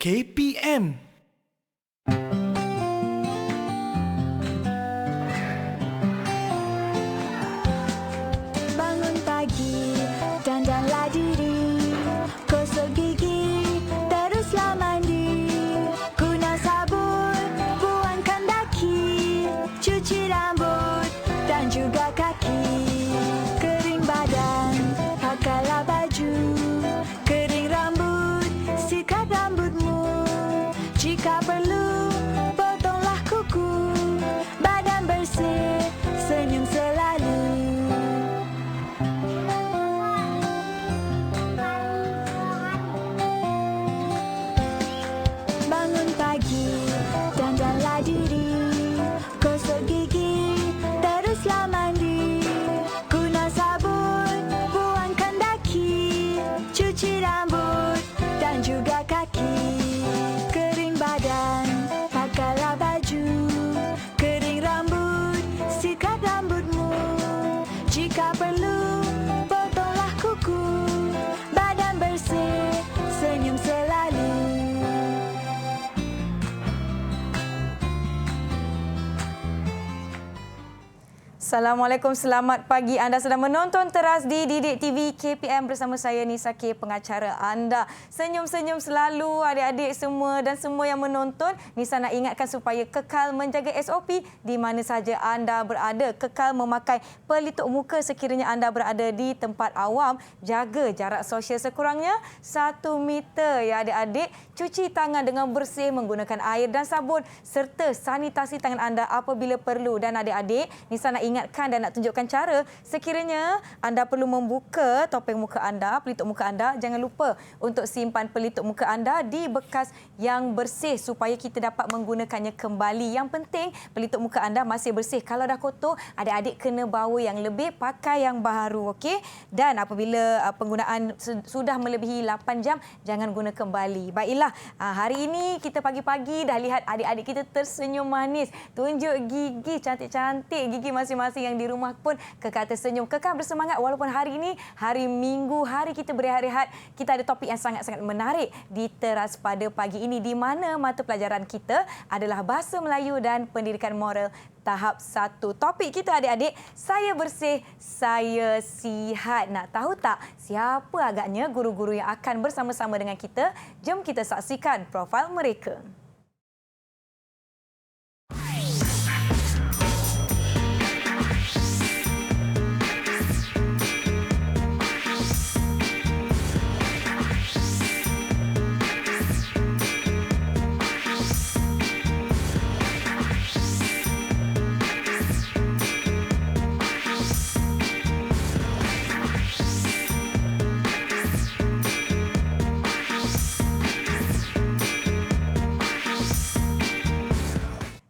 KPM. Bangun pagi, dandanlah diri, gosok gigi, teruslah mandi. Guna sabun, buangkan daki, cuci rambut dan juga kaki. Kering badan, pakailah baju, kering rambut, sikat rambutmu. Jika perlu, potonglah kuku, badan bersih, senyum selalu. Bangun pagi, dandanlah diri, gosok gigi, teruslah mandi. Guna sabun, buangkan daki, cuci rambut dan juga kaki. Kering badan, pakailah baju, kering rambut, sikat rambutmu. Jika perlu, potonglah kuku, badan bersih, senyum selalu. Assalamualaikum, selamat pagi. Anda sedang menonton teras di Didik TV KPM bersama saya Nisa K, pengacara anda. Senyum-senyum selalu adik-adik semua dan semua yang menonton. Nisa nak ingatkan supaya kekal menjaga SOP di mana saja anda berada. Kekal memakai pelitup muka sekiranya anda berada di tempat awam. Jaga jarak sosial sekurangnya 1 meter ya adik-adik. Cuci tangan dengan bersih menggunakan air dan sabun serta sanitasi tangan anda apabila perlu. Dan adik-adik, Nisa nak ingatkan dan nak tunjukkan cara sekiranya anda perlu membuka topeng muka anda, pelitup muka anda, jangan lupa untuk simpan pelitup muka anda di bekas yang bersih supaya kita dapat menggunakannya kembali. Yang penting pelitup muka anda masih bersih. Kalau dah kotor, adik-adik kena bawa yang lebih, pakai yang baru, okey? Dan apabila penggunaan sudah melebihi 8 jam, jangan guna kembali. Baiklah, hari ini kita pagi-pagi dah lihat adik-adik kita tersenyum manis, tunjuk gigi cantik-cantik, gigi masing-masing yang di rumah pun kekal tersenyum, kekal bersemangat walaupun hari ini hari Minggu, hari kita berehat-rehat. Kita ada topik yang sangat-sangat menarik di teras pada pagi ini di mana mata pelajaran kita adalah Bahasa Melayu dan Pendidikan Moral tahap 1. Topik kita adik-adik, saya bersih, saya sihat. Nak tahu tak siapa agaknya guru-guru yang akan bersama-sama dengan kita? Jom kita saksikan profil mereka.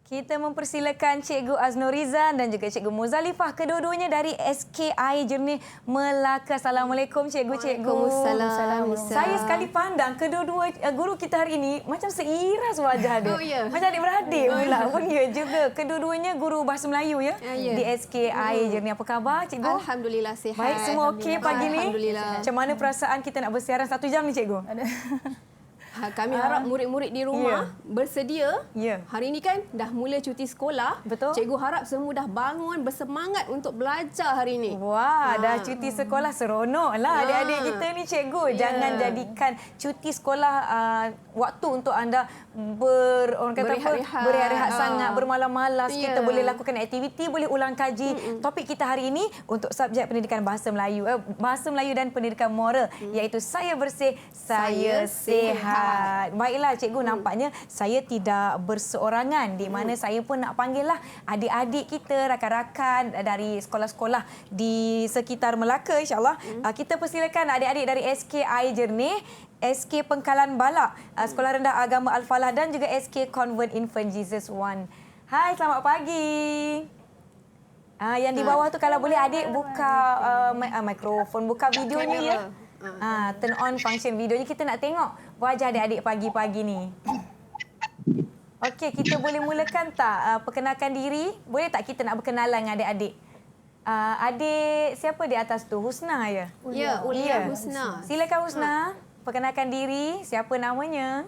Kita mempersilakan Cikgu Aznurizan dan juga Cikgu Muzalifah, kedua-duanya dari SKI Jernih Melaka. Assalamualaikum Cikgu-Cikgu. Waalaikumsalam. Saya sekali pandang kedua-dua guru kita hari ini macam seiras wajah dia. Oh, ya. Macam adik-beradik pula pun ya juga. Kedua-duanya guru Bahasa Melayu ya, ya. di SKI Jernih. Apa khabar Cikgu? Alhamdulillah sihat. Baik, semua okey pagi ni? Alhamdulillah. Macam mana perasaan kita nak bersiaran 1 jam ni Cikgu? Kami harap murid-murid di rumah bersedia. Ya. Hari ini kan dah mula cuti sekolah. Betul. Cikgu harap semua dah bangun bersemangat untuk belajar hari ini. Wah, dah cuti sekolah seronok lah adik-adik kita ni Cikgu. Jangan jadikan cuti sekolah waktu untuk anda berehat-rehat sangat, bermalam-malas. Kita boleh lakukan aktiviti, boleh ulang kaji. Topik kita hari ini untuk subjek pendidikan Bahasa Melayu, Bahasa Melayu dan Pendidikan Moral, iaitu saya bersih, saya sihat. Baiklah Cikgu, nampaknya saya tidak berseorangan di mana saya pun nak panggillah adik-adik kita, rakan-rakan dari sekolah-sekolah di sekitar Melaka insya-Allah. Kita persilakan adik-adik dari SKI Jernih, SK Pengkalan Balak, Sekolah Rendah Agama Al-Falah dan juga SK Convent Infant Jesus 1. Hai, selamat pagi. Yang di bawah tu kalau boleh adik buka mikrofon, buka videonya ya. Turn on function videonya, kita nak tengok wajah adik-adik pagi-pagi ni. Okey, kita boleh mulakan tak perkenalkan diri? Boleh tak kita nak berkenalan dengan adik-adik? Adik siapa di atas tu? Husna ya? Ya, Ulia Husna. Silakan Husna, perkenalkan diri, siapa namanya?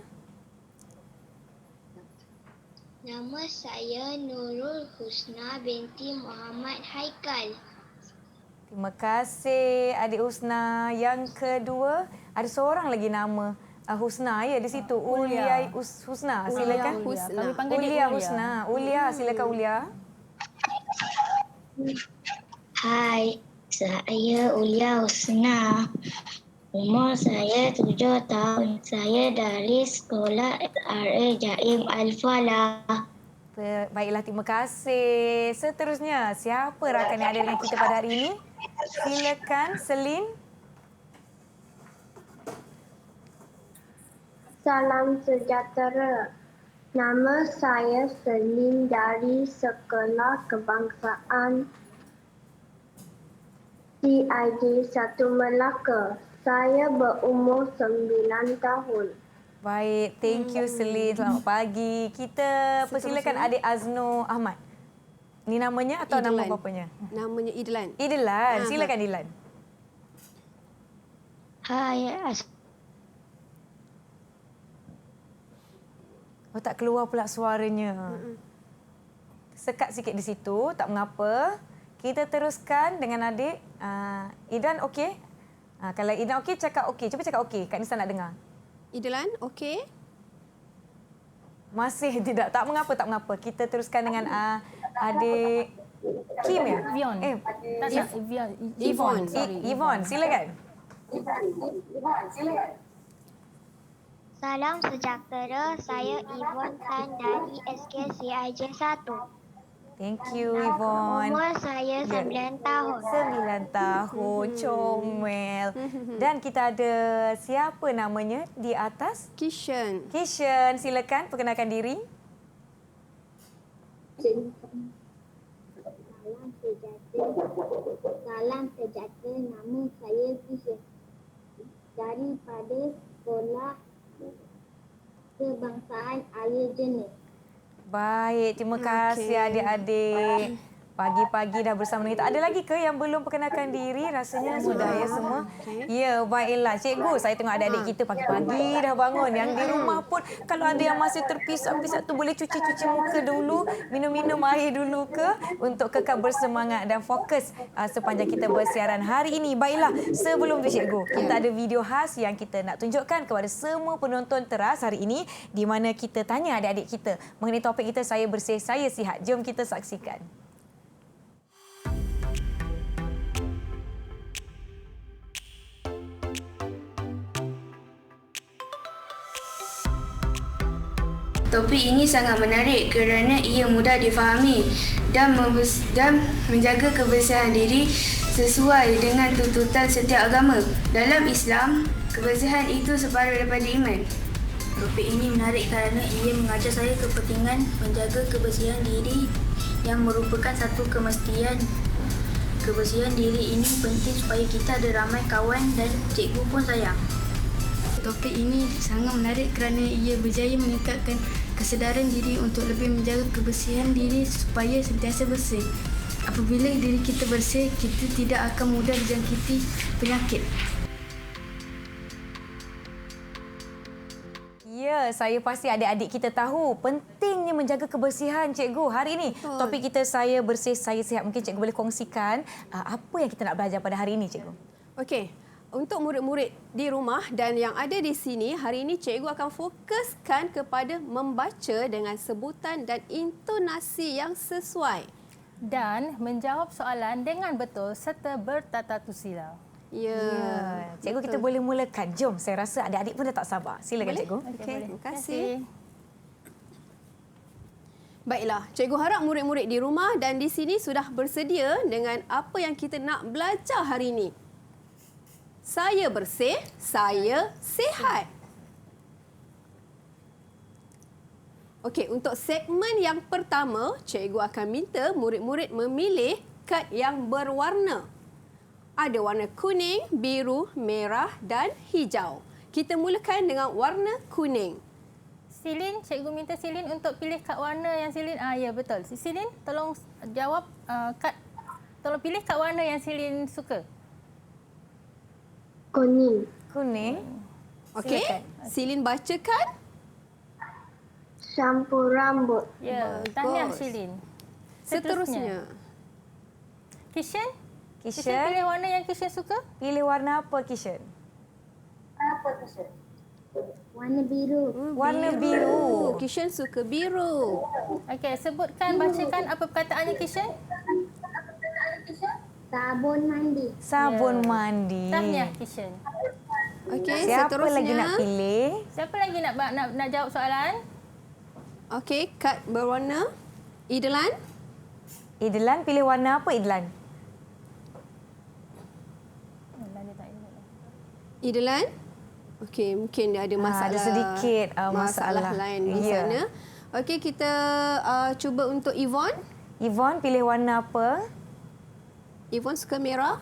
Nama saya Nurul Husna binti Muhammad Haikal. Terima kasih Adik Husna. Yang kedua, ada seorang lagi nama Husna ya di situ. Ulia Husna. Silakan. Husna. Kami panggil dia Ulia Ulia. Husna. Ulia, silakan Ulia. Hai, saya Ulia Husna. Umur saya 7 tahun. Saya dari sekolah SRA Jaim Al-Falah. Baiklah, terima kasih. Seterusnya, siapa rakan yang ada dengan kita pada hari ini? Silakan, Selin. Salam sejahtera. Nama saya Selin dari Sekolah Kebangsaan CIJ 1 Melaka. Saya berumur 9 tahun. Baik, thank you Selin. Selamat pagi. Kita persilakan adik Azno Ahmad. Ini namanya atau nama Idlan. bapanya? Namanya Idlan. Idlan. Silakan Idlan. Hai, Oh, tak keluar pula suaranya. Sekat sikit di situ, tak mengapa. Kita teruskan dengan adik. Idlan okey? Kalau Idlan okey, cakap okey. Cuba cakap okey. Kak Nisa nak dengar. Idlan, okey? Masih tidak. Tak mengapa, tak mengapa. Kita teruskan dengan adik Kim ya? Vion. Tak salah, Yvonne. Yvonne, silakan. salam sejahtera. Saya Yvonne Tan dari SKCIJ 1. Thank you, Yvonne. Umur saya 9 tahun. 9 tahun, comel. Dan kita ada siapa namanya di atas? Kishan. Kishan, silakan perkenalkan diri. Salam sejahtera. Nama saya Kishan. Daripada Sekolah Kebangsaan Ayer Jenis. Baik, terima kasih adik-adik. Pagi-pagi dah bersama dengan kita. Ada lagi ke yang belum perkenalkan diri? Rasanya sudah ya semua. Ya, baiklah. Cikgu, saya tengok adik-adik kita pagi-pagi dah bangun. Yang di rumah pun kalau ada yang masih terpisah-pisah tu boleh cuci-cuci muka dulu, minum-minum air dulu ke untuk kekal bersemangat dan fokus sepanjang kita bersiaran hari ini. Baiklah, sebelum tu cikgu, kita ada video khas yang kita nak tunjukkan kepada semua penonton teras hari ini di mana kita tanya adik-adik kita mengenai topik kita saya bersih, saya sihat. Jom kita saksikan. Topik ini sangat menarik kerana ia mudah difahami dan menjaga kebersihan diri sesuai dengan tuntutan setiap agama. Dalam Islam, kebersihan itu separuh daripada iman. Topik ini menarik kerana ia mengajar saya kepentingan menjaga kebersihan diri yang merupakan satu kemestian. Kebersihan diri ini penting supaya kita ada ramai kawan dan cikgu pun sayang. Topik ini sangat menarik kerana ia berjaya meningkatkan kesedaran diri untuk lebih menjaga kebersihan diri supaya sentiasa bersih. Apabila diri kita bersih, kita tidak akan mudah dijangkiti penyakit. Ya, saya pasti adik-adik kita tahu pentingnya menjaga kebersihan, cikgu. Hari ini topik kita saya bersih, saya sihat. Mungkin cikgu boleh kongsikan apa yang kita nak belajar pada hari ini, cikgu. Okey. Untuk murid-murid di rumah dan yang ada di sini, hari ini cikgu akan fokuskan kepada membaca dengan sebutan dan intonasi yang sesuai. Dan menjawab soalan dengan betul serta bertata susila. Ya. Cikgu, kita boleh mulakan. Jom, saya rasa adik-adik pun dah tak sabar. Silakan, Boleh? cikgu. Okey, terima kasih. Baiklah, cikgu harap murid-murid di rumah dan di sini sudah bersedia dengan apa yang kita nak belajar hari ini. Saya bersih, saya sihat. Okey, untuk segmen yang pertama, cikgu akan minta murid-murid memilih kad yang berwarna. Ada warna kuning, biru, merah dan hijau. Kita mulakan dengan warna kuning. Silin, cikgu minta Silin untuk pilih kad warna yang Silin. Ya, betul. Silin, tolong jawab tolong pilih kad warna yang Silin suka. Kuning. Kuning. Okey, Silin bacakan. Shampoo rambut. Ya, tahniah Shilin. Seterusnya. Kishan? Kishan Kishan, pilih warna yang Kishan suka? pilih warna apa Kishan? Warna biru. Warna biru. Kishan suka biru. Okey, sebutkan, bacakan apa perkataannya Kishan? Sabun mandi. Sabun Ya. mandi. Tahniah Kishan. Okey, Siapa seterusnya. lagi nak pilih? Siapa lagi nak jawab soalan? Okey, kad berwarna. Idlan. Idlan, pilih warna apa Idlan? Idlan. Okey, mungkin dia ada masalah. ada sedikit, masalah masalah. lain di Ya. sana. Okey, kita cuba untuk Yvonne. Yvonne, pilih warna apa? Yvonne suka merah.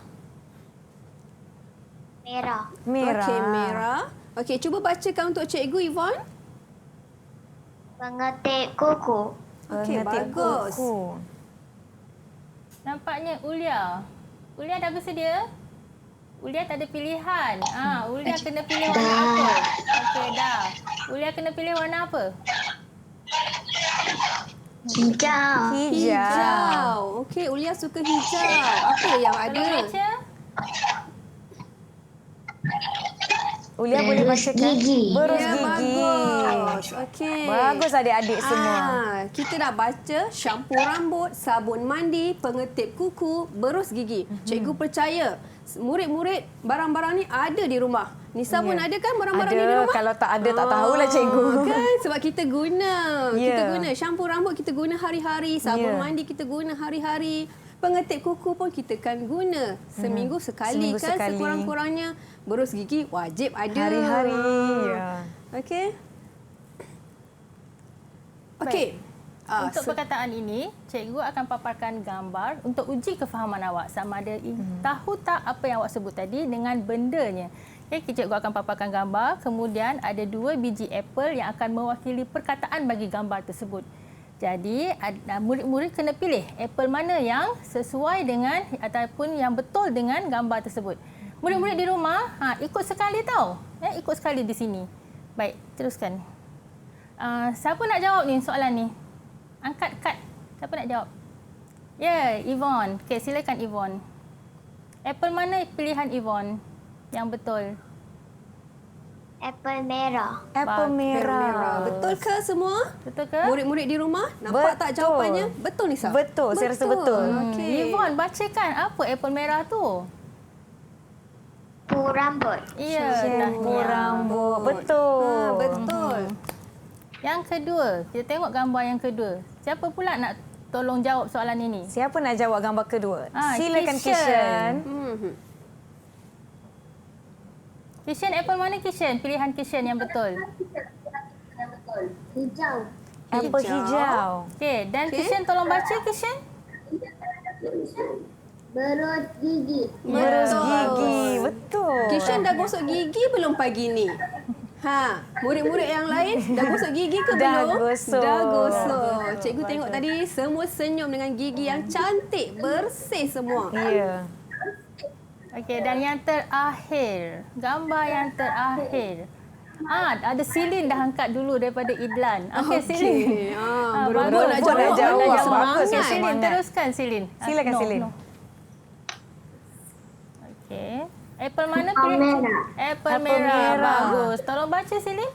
Merah. Merah. Okey, merah. Okey, cuba bacakan untuk cikgu Yvonne. Pengetik kuku. Okey, Pengetik bagus. kuku. Nampaknya Ulia. Ulia dah bersedia? Ulia tak ada pilihan. Ulia kena pilih warna apa? Okey, dah. Ulia kena pilih warna apa? Hijau. Hijau. Okey, Ulia suka hijau. Apa yang ada? Tolong baca. Ulia boleh bacakan? gigi. Berus Ya, gigi. bagus. Okey. Bagus adik-adik semua. Kita dah baca shampoo rambut, sabun mandi, pengetip kuku, berus gigi. Cikgu percaya murid-murid barang-barang ni ada di rumah. Nisa pun Ya. ada kan barang-barang Ada. ni di rumah? Kalau tak ada, tak tahulah cikgu. Kan sebab kita guna. Kita Ya. guna shampoo rambut kita guna hari-hari, sabun Ya. mandi kita guna hari-hari. Pengetip kuku pun kita kan guna seminggu sekali Seminggu kan sekali. sekurang-kurangnya. Berus gigi wajib ada. Hari-hari. Ya. Okey. Okey. Untuk perkataan ini, cikgu akan paparkan gambar untuk uji kefahaman awak sama ada tahu tak apa yang awak sebut tadi dengan bendanya. Okey, cikgu akan paparkan gambar, kemudian ada 2 biji apple yang akan mewakili perkataan bagi gambar tersebut. Jadi, murid-murid kena pilih apple mana yang sesuai dengan ataupun yang betul dengan gambar tersebut. Murid-murid di rumah, ikut sekali tau. Ikut sekali di sini. Baik, teruskan. Siapa nak jawab ni soalan ni? Angkat kad. Siapa nak jawab? Ya, Yvonne. Okey, silakan Yvonne. Apple mana pilihan Yvonne yang betul? Apple merah. Apple merah. Betul ke semua? Betul ke? Murid-murid di rumah nampak tak Betul. jawapannya? Betul Nisa? Betul, saya rasa betul. Okey. Yvonne, bacakan apa apple merah tu? Shampoo rambut. Ya, Shampoo tahniah. rambut. Betul. Betul. Yang kedua, kita tengok gambar yang kedua. Siapa pula nak tolong jawab soalan ini? Siapa nak jawab gambar kedua? Silakan Kishan. Kishan. Kishan, apple mana Kishan? Pilihan Kishan yang betul. Hijau. Apple hijau. Okey, dan Kishan tolong baca Kishan. Berus gigi. Berus Betul. gigi. Betul. Kishan dah gosok gigi belum pagi ni? Murid-murid yang lain dah gosok gigi ke Dah belum? gosok. Dah gosok. Cikgu tengok tadi semua senyum dengan gigi yang cantik, bersih semua. Ya. Okey, dan yang terakhir. Gambar yang terakhir. Ada Silin dah angkat dulu daripada Idlan. Okey, Silin. berebut nak jawab. jawab. Semangat. Okey, Silin, Semangat. teruskan Silin. Silakan, Silin. Okey. Apple mana Apple pilih? merah. Apple Apple merah. merah. Bagus. Tolong baca Silin.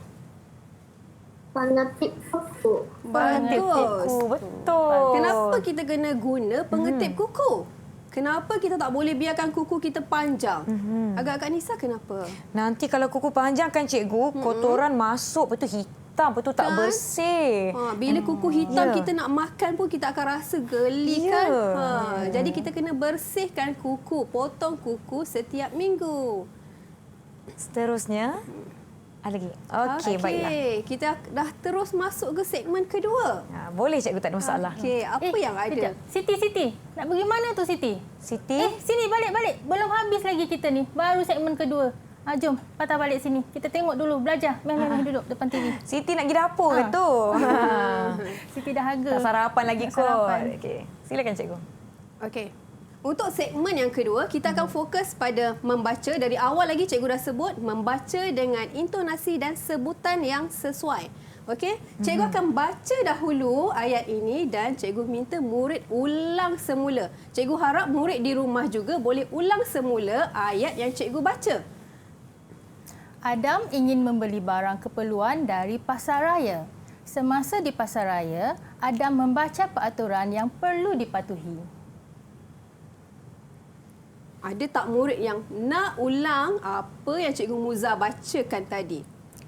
Pengetip kuku. Pengetip kuku. Betul. Kenapa kita kena guna pengetip kuku? Kenapa kita tak boleh biarkan kuku kita panjang? Agak-agak Nisa kenapa? Nanti kalau kuku panjang kan cikgu, kotoran masuk, betul hitam, betul tak Kan? bersih. Bila kuku hitam Ya. kita nak makan pun kita akan rasa geli Ya. kan? Jadi kita kena bersihkan kuku, potong kuku setiap minggu. Seterusnya, ada lagi? Okey, baiklah. Kita dah terus masuk ke segmen kedua. Boleh cikgu, tak ada masalah. Okey, apa yang ada? Sekejap. Siti. Nak pergi mana tu Siti? Siti, Sini balik. Belum habis lagi kita ni. Baru segmen kedua. Jom, patah balik sini. Kita tengok dulu, belajar. Meh duduk depan TV. Siti nak pergi dapur ke tu? Siti dah harga. Tak sarapan lagi Tak kot. sarapan. Okey, silakan cikgu. Okey. Untuk segmen yang kedua, kita akan fokus pada membaca. Dari awal lagi cikgu dah sebut, membaca dengan intonasi dan sebutan yang sesuai. Okey, cikgu akan baca dahulu ayat ini dan cikgu minta murid ulang semula. Cikgu harap murid di rumah juga boleh ulang semula ayat yang cikgu baca. Adam ingin membeli barang keperluan dari pasaraya. Semasa di pasaraya, Adam membaca peraturan yang perlu dipatuhi. Ada tak murid yang nak ulang apa yang cikgu Muza bacakan tadi?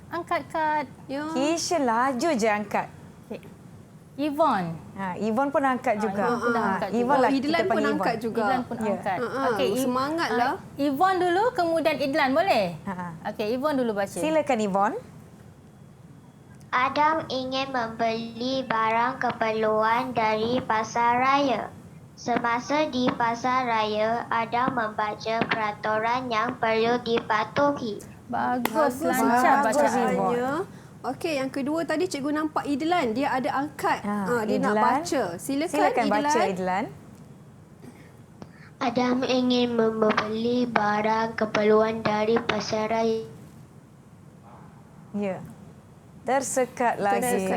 Angkat kad. Ya. Kisha laju je angkat. Okay. Yvonne. Yvonne pun angkat juga. Yvonne pun angkat juga. Yvonne lah Idlan kita pun panggil angkat Yvonne. juga. Idlan pun Ya. angkat. Semangatlah. Yvonne dulu, kemudian Idlan, boleh? Ha. Okey, Yvonne dulu baca. Silakan Yvonne. Adam ingin membeli barang keperluan dari pasaraya. Semasa di pasaraya, Adam membaca peraturan yang perlu dipatuhi. Bagus, lancar bacaannya. Okey, yang kedua tadi cikgu nampak Idlan, dia ada angkat. Dia nak Idlan. baca. Silakan baca Idlan. Adam ingin membeli barang keperluan dari pasaraya. Ya. Tersekat lagi.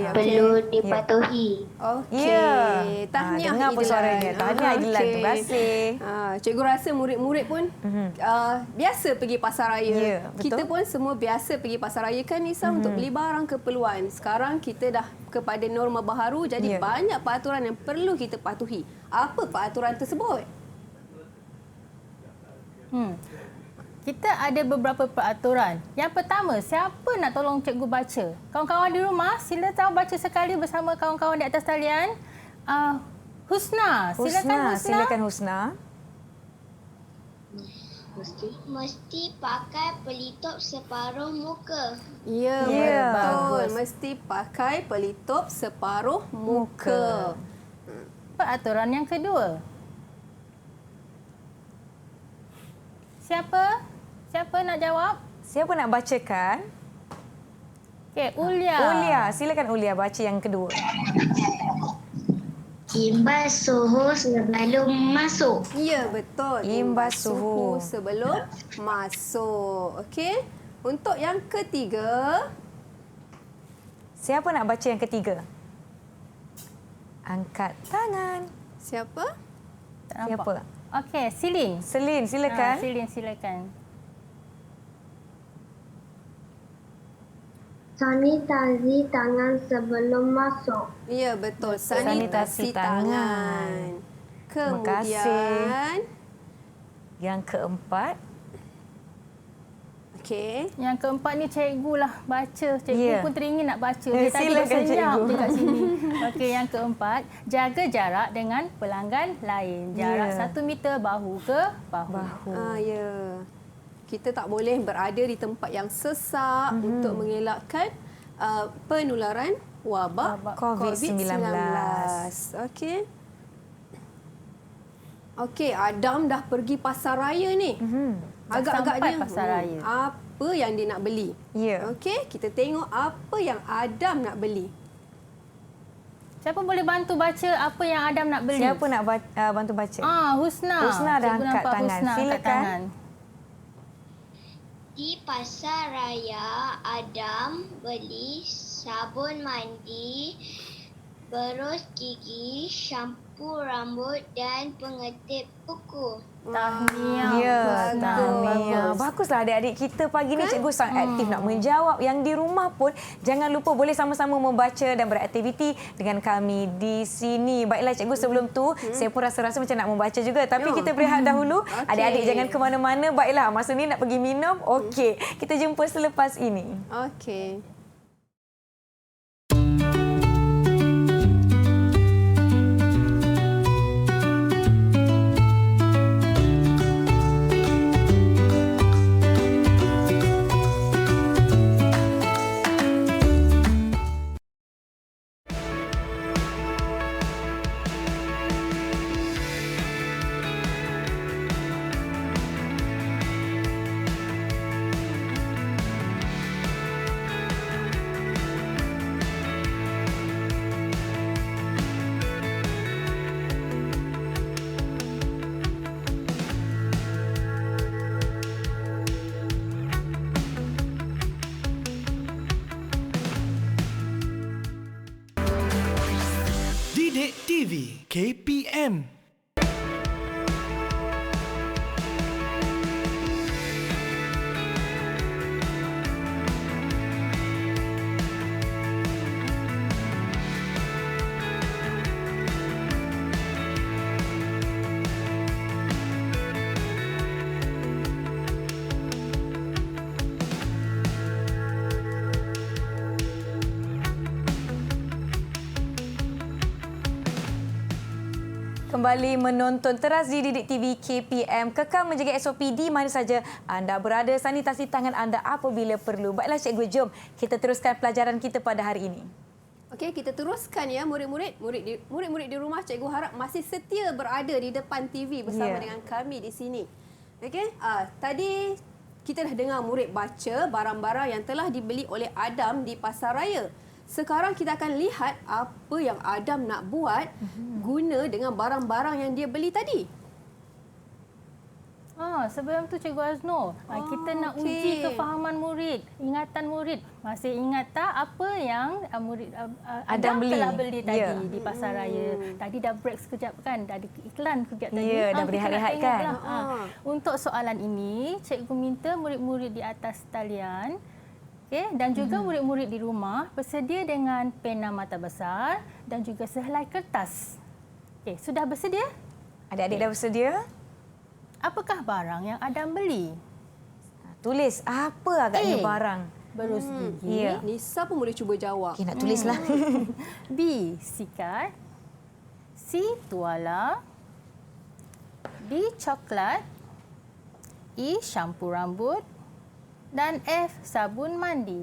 Perlu dipatuhi. Okey. Ya. Tahniah dengar pun Idlan. suaranya. Tahniah Idlan. Okey. Terima kasih. Cikgu rasa murid-murid pun biasa pergi pasaraya. Ya, betul. Kita pun semua biasa pergi pasaraya kan Nisa untuk beli barang keperluan. Sekarang kita dah kepada norma baharu jadi Ya. banyak peraturan yang perlu kita patuhi. Apa peraturan tersebut? Kita ada beberapa peraturan. Yang pertama, siapa nak tolong cikgu baca? Kawan-kawan di rumah, sila tahu baca sekali bersama kawan-kawan di atas talian. Husna, silakan Husna. Silakan Husna. Mesti pakai pelitup separuh muka. Ya, Ya, betul. bagus. Mesti pakai pelitup separuh muka. Peraturan yang kedua. Siapa nak jawab? Siapa nak bacakan? Okey, Ulia. Ulia. Silakan Ulia baca yang kedua. Imbas suhu sebelum masuk. Ya, betul. Imbas suhu. sebelum masuk. Okey. Untuk yang ketiga, Siapa nak baca yang ketiga? Angkat tangan. siapa? Tak nampak. Siapa? Okey, Silin. Selin, silakan. Silin, silakan. Sanitasi tangan sebelum masuk. Ya, betul. Sanitasi Sanitasi tangan. tangan. Terima kasih. Kemudian, Yang keempat. okey. Yang keempat ni cikgu lah baca. Cikgu Ya. pun teringin nak baca. Dia tadi Silakan, bersenyap cikgu. je kat sini. Okey, yang keempat, jaga jarak dengan pelanggan lain. Jarak Ya. 1 meter bahu ke bahu. Ya. Kita tak boleh berada di tempat yang sesak untuk mengelakkan penularan wabak COVID-19. Okey. Okey, Adam dah pergi pasaraya ni. Agak-agaknya sampai pasaraya. Apa yang dia nak beli? Ya. Okey, kita tengok apa yang Adam nak beli. Siapa boleh bantu baca apa yang Adam nak beli? Siapa nak bantu baca? Husna. Husna dah Cikgu angkat nampak tangan. Husna angkat Silakan. tangan. Di pasaraya, Adam beli sabun mandi, berus gigi, syampu rambut dan pengetip kuku. Tahniah. Ya, bagus. tahniah. Baguslah adik-adik kita pagi ni cikgu sangat aktif nak menjawab. Yang di rumah pun jangan lupa boleh sama-sama membaca dan beraktiviti dengan kami di sini. Baiklah cikgu, sebelum tu saya pun rasa-rasa macam nak membaca juga. Tapi kita berehat dahulu. Adik-adik jangan ke mana-mana. Baiklah, masa ni nak pergi minum. Okey, kita jumpa selepas ini. Okey. KPM. Kembali menonton teras di Didik TV KPM. Kekal menjaga SOP di mana saja anda berada. Sanitasi tangan anda apabila perlu. Baiklah cikgu, jom kita teruskan pelajaran kita pada hari ini. Okey, kita teruskan ya murid-murid di rumah. Cikgu harap masih setia berada di depan TV bersama dengan kami di sini. Okey, tadi kita dah dengar murid baca barang-barang yang telah dibeli oleh Adam di Pasaraya. Sekarang kita akan lihat apa yang Adam nak buat guna dengan barang-barang yang dia beli tadi. Sebelum tu Cikgu Azno, kita nak uji kefahaman murid, ingatan murid. Masih ingat tak apa yang murid Adam telah beli tadi di Pasaraya? Tadi dah break sekejap kan, dah ada iklan sekejap tadi. Ya, dah berehat-rehat kan. Untuk soalan ini, Cikgu minta murid-murid di atas talian dan juga murid-murid di rumah bersedia dengan pena mata besar dan juga sehelai kertas. Sudah bersedia? Adik-adik dah bersedia? Apakah barang yang Adam beli? Tulis apa agaknya barang. Berus gigi. Ya. Nisa pun boleh cuba jawab. Okey, nak tulislah. B. Sikat. C. Tuala. D. Coklat. E. Shampoo rambut. Dan F. Sabun mandi.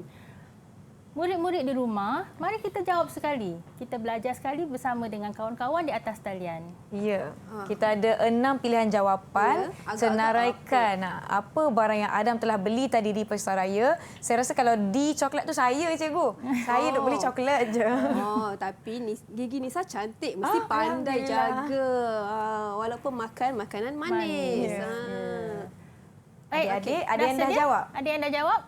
Murid-murid di rumah, mari kita jawab sekali. Kita belajar sekali bersama dengan kawan-kawan di atas talian. Ya, kita ada 6 pilihan jawapan. Senaraikan apa barang yang Adam telah beli tadi di Pasaraya. Saya rasa kalau di coklat tu saya, cikgu. Saya duk beli coklat je. Tapi gigi Nisa cantik. Mesti pandai jaga. Walaupun makan makanan manis. Adik-adik, ada yang dah jawab? Ada yang dah jawab?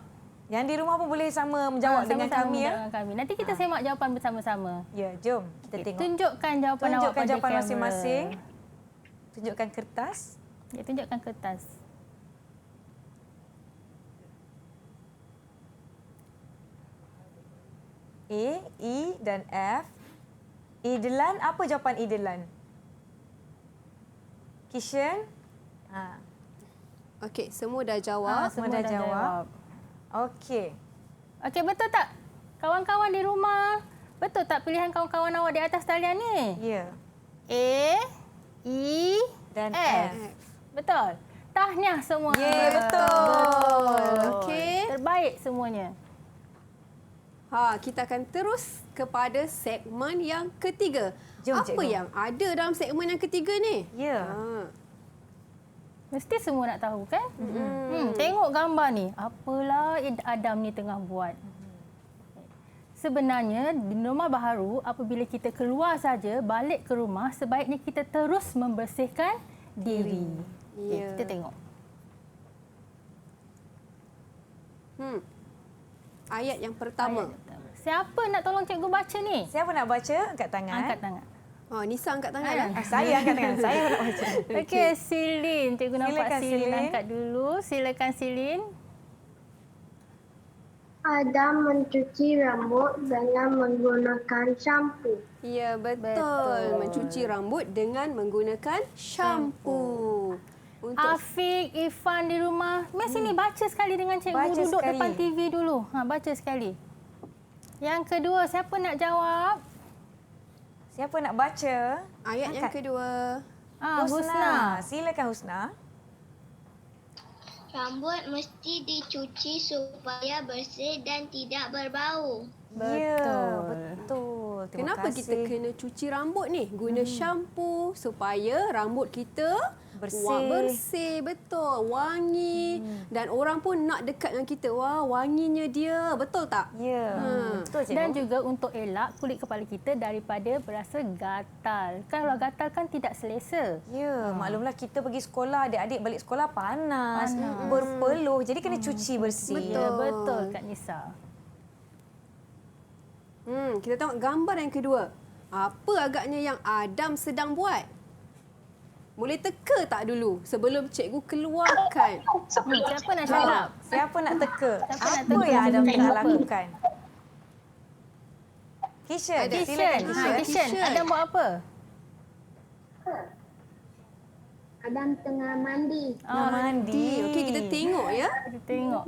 Yang di rumah pun boleh sama menjawab dengan kami ya. Nanti kita semak jawapan bersama-sama. Ya, jom kita tengok. Tunjukkan jawapan awak pada jawapan kamera. masing-masing. Tunjukkan kertas. Ya, tunjukkan kertas. A, E dan F. Idelan, apa jawapan idelan? Kishan? Okey, semua dah jawab. Semua dah jawab. Okey. Okey, betul tak? Kawan-kawan di rumah, betul tak pilihan kawan-kawan awak di atas talian ni? Ya. A, E dan F. Betul. Tahniah semua. Betul. Okey. Terbaik semuanya. Kita akan terus kepada segmen yang ketiga. Jom, apa cikgu. yang ada dalam segmen yang ketiga ni? Ya. Mesti semua nak tahu kan? Tengok gambar ni. Apalah Adam ni tengah buat. Sebenarnya di rumah baharu, apabila kita keluar saja, balik ke rumah, sebaiknya kita terus membersihkan diri. Kita tengok. Ayat yang pertama. Siapa nak tolong cikgu baca ni? Siapa nak baca? Angkat tangan. Angkat tangan. Nisa angkat tangan. Saya angkat tangan. Saya nak baca. Okey, Silin. Cikgu nampak Silakan, Silin Silin. angkat dulu. Silakan Silin. Adam mencuci rambut dengan menggunakan shampoo. Ya, betul. Mencuci rambut dengan menggunakan shampoo. Afiq, Ifan di rumah. Mari sini baca sekali dengan cikgu. Baca Duduk sekali. depan TV dulu. Baca sekali. Yang kedua, siapa nak jawab? Siapa nak baca? Ayat yang kedua. Husna. Silakan Husna. Rambut mesti dicuci supaya bersih dan tidak berbau. Betul. Terima Kenapa kasih. kita kena cuci rambut ni? Guna shampoo supaya rambut kita bersih, betul, wangi dan orang pun nak dekat dengan kita. Wah, wanginya dia. Betul tak? Ya. Betul cikgu. Dan juga untuk elak kulit kepala kita daripada berasa gatal. Kalau gatal kan tidak selesa. Ya, maklumlah kita pergi sekolah, adik-adik balik sekolah panas, berpeluh. Jadi kena cuci bersih. Ya, betul Kak Nisa. Kita tengok gambar yang kedua. Apa agaknya yang Adam sedang buat? Boleh teka tak dulu sebelum cikgu keluarkan? Siapa nak cakap? Siapa nak teka? Siapa nak Apa teka? yang Adam Tengok tengah apa? lakukan? Kishan, silakan Kishan. Kishan. Kishan, Adam buat apa? Adam tengah mandi. Nak mandi. Okey, kita tengok ya. Kita tengok.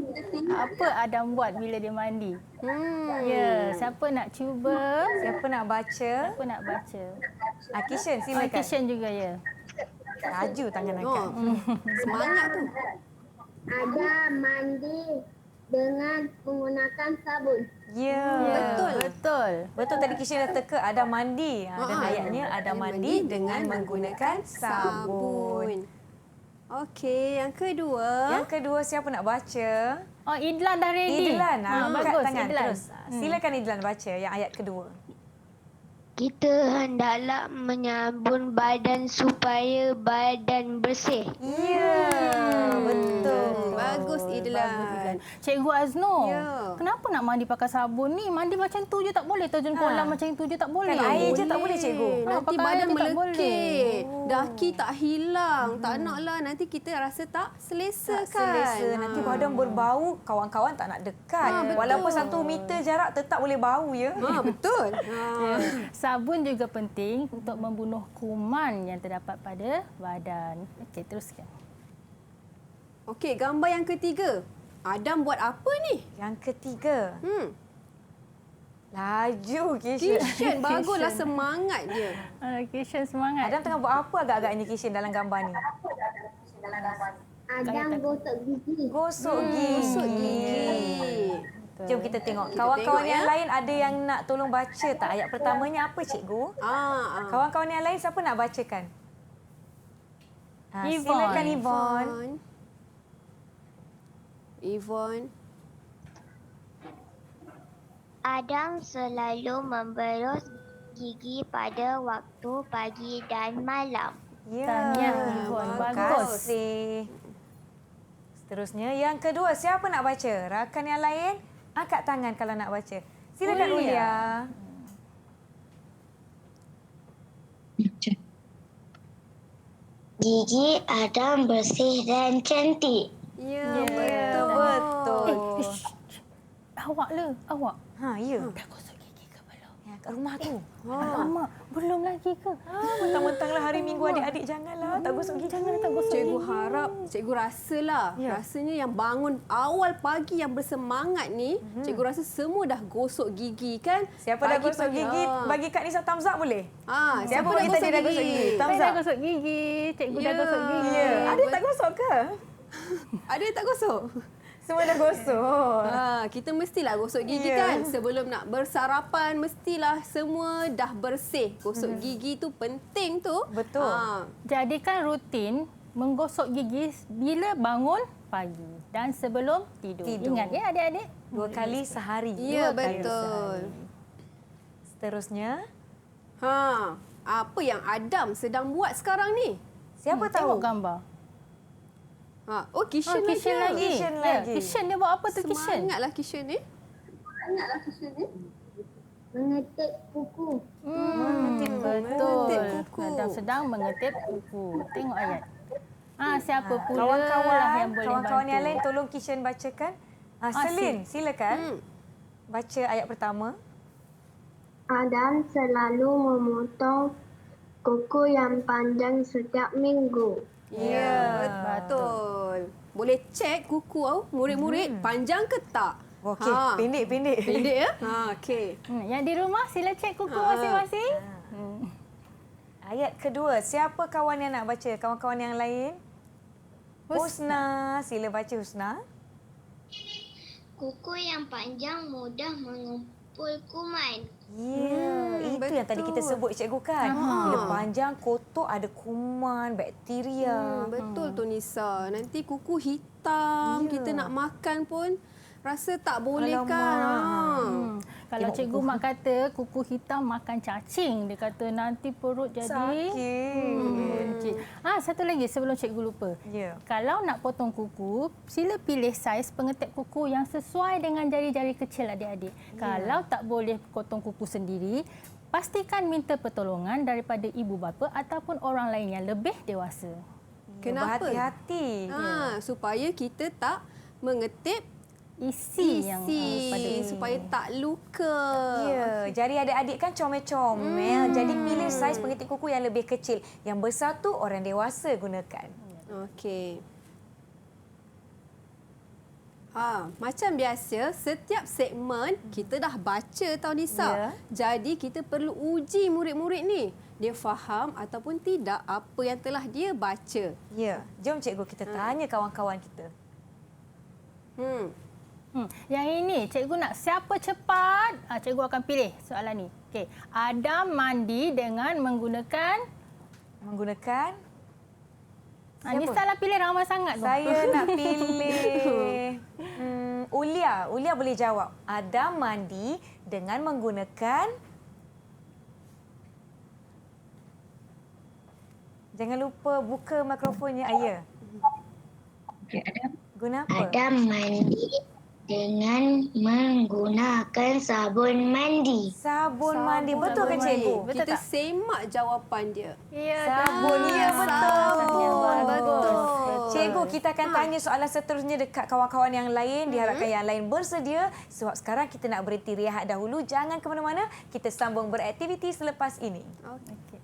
Apa Adam buat bila dia mandi? Ya, siapa nak cuba? Siapa nak baca? Siapa nak baca? Kishan, silakan. Kishan juga ya. Laju tangan angkat. Semangat tu. Adam mandi dengan menggunakan sabun. Ya. Betul. Betul tadi Kishan dah teka Adam mandi. Dan ayatnya Adam mandi dengan menggunakan sabun. Okey, yang kedua. Yang kedua siapa nak baca? Oh, Idlan dah ready. Idlan, angkat bagus, tangan Idlan. terus. Silakan Idlan baca yang ayat kedua. Kita hendaklah menyabun badan supaya badan bersih. Ya, betul. Bagus Idlan. Cikgu Azno, Ya. kenapa nak mandi pakai sabun ni? Mandi macam tu je tak boleh, terjun kolam macam tu je tak boleh. Kan air je tak boleh cikgu. Nak Nanti pakai air badan je tak melekit. Daki tak hilang. Tak naklah nanti kita rasa tak selesa kan. Selesa. Nanti badan berbau, kawan-kawan tak nak dekat. Walaupun 1 meter jarak tetap boleh bau ya. Betul. Sabun juga penting untuk membunuh kuman yang terdapat pada badan. Okey, teruskan. Okey, gambar yang ketiga. Adam buat apa ni? Yang ketiga. Laju Kishan. Kishan, baguslah semangat dia. Kishan semangat. Adam tengah buat apa agak-agaknya Kishan dalam gambar ni? Adam gosok gigi. Gosok gigi. Jom kita tengok. Kawan-kawan yang lain ada yang nak tolong baca tak? Ayat pertamanya apa cikgu? Kawan-kawan yang lain siapa nak bacakan? Silakan Yvonne. Yvonne. Adam selalu memberus gigi pada waktu pagi dan malam. Tahniah, Yvonne. Bagus. Kasih. Seterusnya yang kedua siapa nak baca? Rakan yang lain angkat tangan kalau nak baca. Silakan Ulia. Gigi Adam bersih dan cantik. Ya, Betul. Awak le, awak. Ya. Dah gosok gigi ke belum? Ya, kat rumah tu. Alamak, belum lagi ke? Mentang-mentanglah hari Minggu adik-adik janganlah tak gosok gigi. Jangan tak gosok Cikgu gigi. harap, cikgu rasalah. Rasanya yang bangun awal pagi yang bersemangat ni, cikgu rasa semua dah gosok gigi kan? Siapa dah gosok gigi? Bagi Kak Nisa thumbs up boleh? Siapa bagi tadi dah gosok gigi? Thumbs Saya dah up. gosok gigi. Cikgu dah gosok gigi. Ada tak gosok ke? Ada tak gosok? Semua dah gosok. Kita mestilah gosok gigi kan? Sebelum nak bersarapan, mestilah semua dah bersih. Gosok gigi tu penting tu. Betul. Jadikan rutin menggosok gigi bila bangun pagi dan sebelum tidur. Ingat ya adik-adik? 2 kali sehari. Ya, 2 kali betul. sehari. Seterusnya, Apa yang Adam sedang buat sekarang ni? siapa tahu? Tengok gambar. Kishan lagi. Kishan lagi. Kishan Ya, lagi. Kishan dia buat apa tu Kishan? Semangatlah Kishan ni. Mengetik kuku. Betul. Mengetip kuku. Adam sedang mengetip kuku. Tengok ayat. Siapa pula Kawan-kawan, yang boleh kawan-kawan bantu? yang lain tolong Kishan bacakan. Selin, silakan. Baca ayat pertama. Adam selalu memotong kuku yang panjang setiap minggu. Ya, betul. Boleh cek kuku murid-murid panjang ke tak? Okey, pendek-pendek. Pendek ya? Okey. Yang di rumah sila cek kuku masing-masing. Ayat kedua, siapa kawan yang nak baca? Kawan-kawan yang lain? Husna, sila baca Husna. Kuku yang panjang mudah mengumpul kuman. Itu yang tadi kita sebut cikgu kan. Bila panjang, kotor, ada kuman, bakteria. Betul tu Nisa. Nanti kuku hitam, kita nak makan pun rasa tak boleh kan. Kalau cikgu mak kata kuku hitam makan cacing, dia kata nanti perut jadi sakit. Satu lagi sebelum cikgu lupa. Ya. Kalau nak potong kuku, sila pilih saiz pengetip kuku yang sesuai dengan jari-jari kecil adik-adik. Kalau tak boleh potong kuku sendiri, pastikan minta pertolongan daripada ibu bapa ataupun orang lain yang lebih dewasa. Kenapa? Berhati-hati. Supaya kita tak mengetip Isi yang supaya tak luka. Ya, jari adik-adik kan comel-comel. Jadi pilih saiz pengetik kuku yang lebih kecil. Yang besar tu orang dewasa gunakan. Okey. Macam biasa, setiap segmen kita dah baca tau Nisa. Ya. Jadi kita perlu uji murid-murid ni. Dia faham ataupun tidak apa yang telah dia baca. Ya, jom cikgu kita tanya kawan-kawan kita. Yang ini, cikgu nak siapa cepat, cikgu akan pilih soalan ni. Okey, Adam mandi dengan menggunakan... Nisa lah pilih, ramai sangat tu. Saya nak pilih Ulia. Ulia boleh jawab. Adam mandi dengan menggunakan... Jangan lupa buka mikrofonnya, Ayah. Guna apa? Adam mandi dengan menggunakan sabun mandi. Sabun mandi. Betul kan cikgu? Betul Kita tak? semak jawapan dia. Ya, Sabun. Ya, betul. Betul. Cikgu, kita akan tanya soalan seterusnya dekat kawan-kawan yang lain. Diharapkan yang lain bersedia. Sebab sekarang kita nak berhenti rehat dahulu. Jangan ke mana-mana. Kita sambung beraktiviti selepas ini. Okey.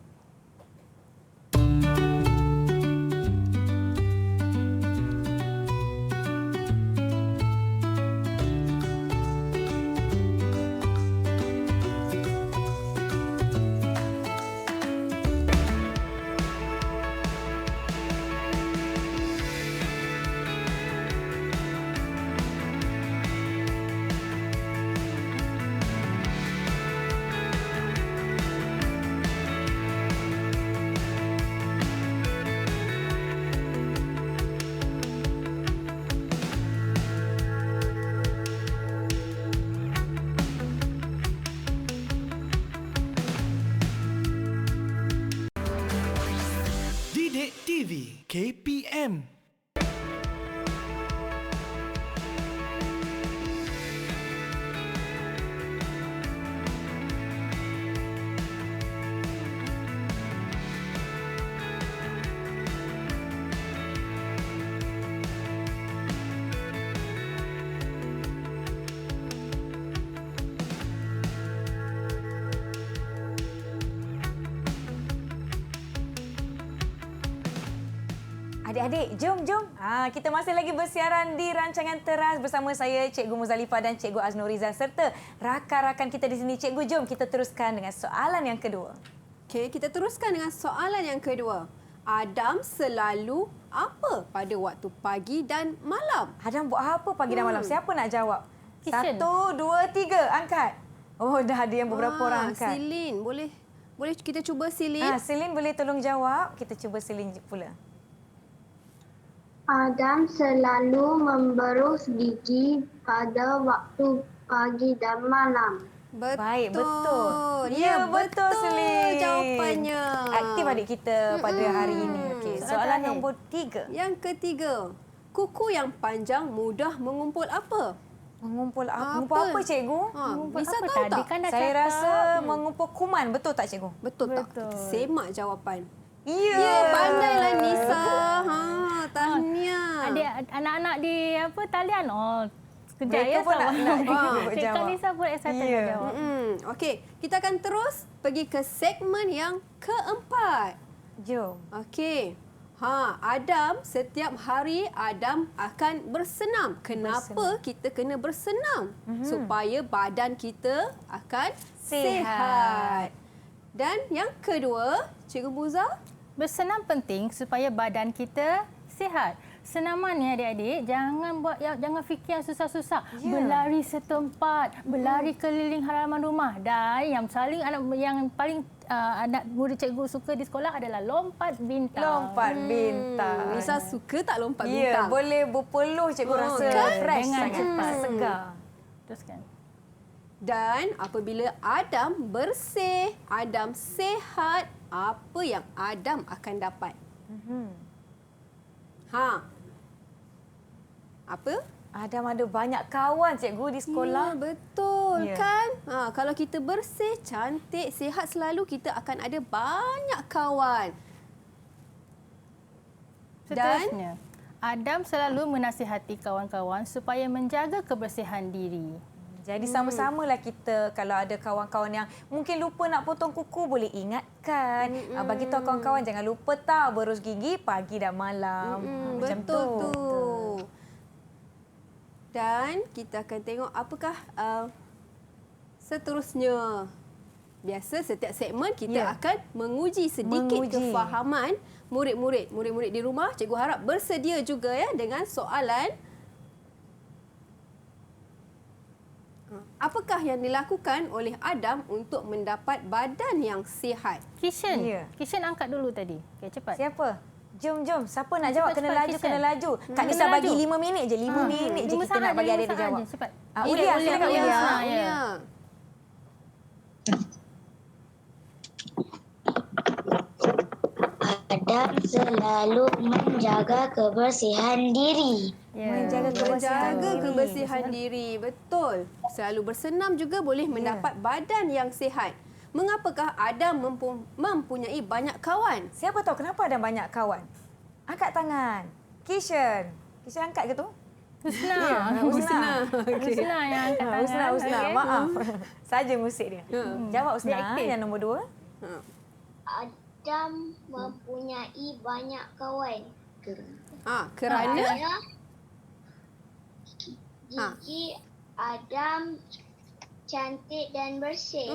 Didik TV KPM. Adik-adik, jom. Kita masih lagi bersiaran di rancangan Teras bersama saya, Cikgu Muzalifah dan Cikgu Aznuriza serta rakan-rakan kita di sini. Cikgu, jom kita teruskan dengan soalan yang kedua. Okey, kita teruskan dengan soalan yang kedua. Adam selalu apa pada waktu pagi dan malam? Adam buat apa pagi dan malam? Siapa nak jawab? Kitchen. 1, 2, 3, angkat. Oh, dah ada yang beberapa orang angkat. Silin, boleh kita cuba Silin? Silin boleh tolong jawab. Kita cuba Silin pula. Adam selalu memberus gigi pada waktu pagi dan malam. Betul. Baik, betul. Ya, betul Selin. jawapannya. Aktif adik kita pada hari ini. Okey, soalan terakhir. nombor 3. Yang ketiga, kuku yang panjang mudah mengumpul apa? Mengumpul Apa? mengumpul apa cikgu? Nisa apa tahu tadi tak? kan dah Saya cakap. rasa mengumpul kuman. Betul tak cikgu? Betul tak? Kita semak jawapan. Ya. Ya, pandailah Nisa. Tahniah. Adik anak-anak di talian. Kejap Mereka ya pun nak Cikgu jawab. Nisa pun excited Ya. nak jawab. Okey, kita akan terus pergi ke segmen yang keempat. Jom. Okey. Adam, setiap hari Adam akan bersenam. Kenapa kita kena bersenam? Supaya badan kita akan sihat. Dan yang kedua, Cikgu Buza? Bersenam penting supaya badan kita sihat. Senaman ni adik-adik, jangan fikir yang susah-susah. Ya. Berlari setempat, berlari keliling halaman rumah. Dan yang paling anak murid cikgu suka di sekolah adalah lompat bintang. Lompat bintang. Nisa suka tak lompat Ya, bintang? boleh berpeluh cikgu rasa kan? fresh Dengan sangat. cepat. Segar. Teruskan. Dan apabila Adam bersih, Adam sihat, apa yang Adam akan dapat? Apa? Adam ada banyak kawan cikgu di sekolah. Ya, betul Ya. kan? Kalau kita bersih, cantik, sihat selalu, kita akan ada banyak kawan. Seterusnya, Adam selalu menasihati kawan-kawan supaya menjaga kebersihan diri. Jadi sama-samalah kita kalau ada kawan-kawan yang mungkin lupa nak potong kuku, boleh ingatkan. Bagi tahu kawan-kawan jangan lupa berus gigi pagi dan malam. Macam Betul tu. tu. Dan kita akan tengok apakah seterusnya. Biasa setiap segmen kita akan menguji sedikit kefahaman murid-murid. Murid-murid di rumah, cikgu harap bersedia juga ya dengan soalan. Apakah yang dilakukan oleh Adam untuk mendapat badan yang sihat? Kishan, Ya. Kishan angkat dulu tadi. Okey, cepat. Siapa? Jom. Siapa nak jawab? Kena cepat, laju, Kishan. kena laju. Kak Nisa Kena bagi laju. 5 minit je. 5 minit je kita nak bagi adik dia jawab. Cepat. Ulia, silakan Ulia. Ya. Adam selalu menjaga kebersihan diri. Menjaga kebersihan diri. Betul. Selalu bersenam juga boleh mendapat badan yang sihat. Mengapakah Adam mempunyai banyak kawan? Siapa tahu kenapa ada banyak kawan? Angkat tangan. Kishan. Kishan angkat ke tu? Husna. Husna. Husna yang angkat tangan. Husna. Okey. Maaf. Saja musik dia. Jawab Husna Reaktif. yang nombor 2. Adam mempunyai banyak kawan. Kerana Gigi Adam cantik dan bersih.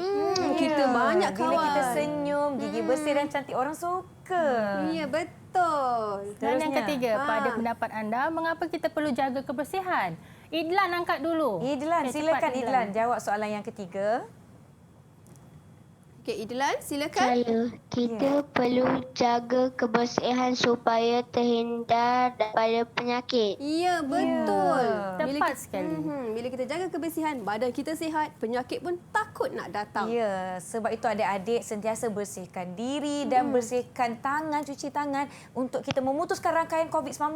kita banyak kawan. Bila kita senyum, gigi bersih dan cantik, orang suka. Ya, betul. Dan yang Terusnya. ketiga, pada pendapat anda, mengapa kita perlu jaga kebersihan? Idlan angkat dulu. Idlan, Okey, silakan cepat, Idlan jawab soalan yang ketiga. Okey, Idlan, silakan. Kalau kita perlu jaga kebersihan supaya terhindar daripada penyakit. Ya, betul. Tepat sekali. Bila kita jaga kebersihan, badan kita sihat, penyakit pun takut nak datang. Ya, sebab itu adik-adik sentiasa bersihkan diri dan bersihkan tangan, cuci tangan untuk kita memutuskan rangkaian COVID-19.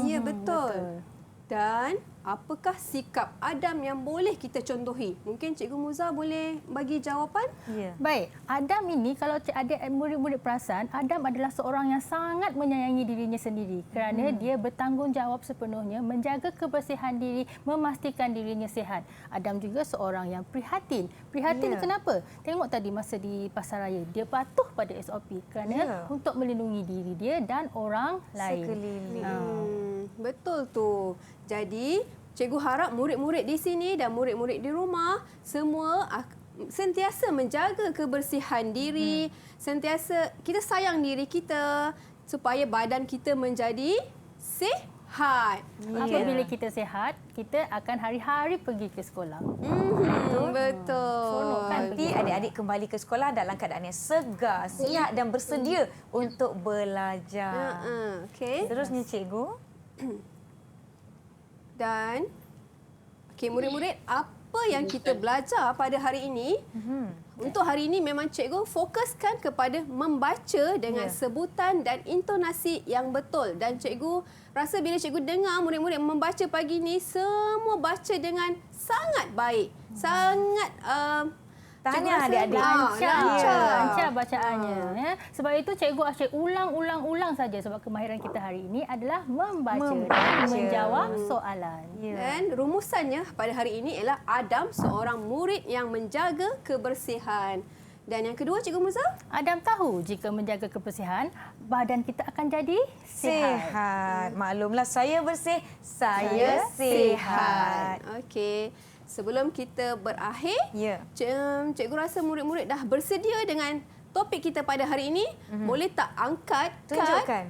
Ya, betul. Dan apakah sikap Adam yang boleh kita contohi? Mungkin Cikgu Muza boleh bagi jawapan? Ya. Baik, Adam ini kalau adik murid-murid perasan, Adam adalah seorang yang sangat menyayangi dirinya sendiri kerana dia bertanggungjawab sepenuhnya menjaga kebersihan diri, memastikan dirinya sihat. Adam juga seorang yang prihatin. Prihatin kenapa? Tengok tadi masa di pasaraya, dia patuh pada SOP kerana untuk melindungi diri dia dan orang lain. Sekeliling. Betul tu. Jadi, cikgu harap murid-murid di sini dan murid-murid di rumah semua sentiasa menjaga kebersihan diri, sentiasa kita sayang diri kita supaya badan kita menjadi sihat. Apabila kita sihat, kita akan hari-hari pergi ke sekolah. Betul. Nanti adik-adik kembali ke sekolah dalam keadaan yang segar, sihat dan bersedia untuk belajar. Okey. Terusnya cikgu. Dan murid-murid, apa yang kita belajar pada hari ini? Untuk hari ini memang cikgu fokuskan kepada membaca dengan sebutan dan intonasi yang betul. Dan cikgu rasa bila cikgu dengar murid-murid membaca pagi ini, semua baca dengan sangat baik. Sangat Tahniah adik-adik. Lancar bacaannya. Ya. Sebab itu cikgu asyik ulang saja sebab kemahiran kita hari ini adalah membaca. Dan menjawab soalan. Dan rumusannya pada hari ini ialah Adam seorang murid yang menjaga kebersihan. Dan yang kedua, Cikgu Muza? Adam tahu jika menjaga kebersihan, badan kita akan jadi sihat. Maklumlah saya bersih, saya sihat. Okey. Sebelum kita berakhir, cikgu rasa murid-murid dah bersedia dengan topik kita pada hari ini. Boleh tak angkat tunjukkan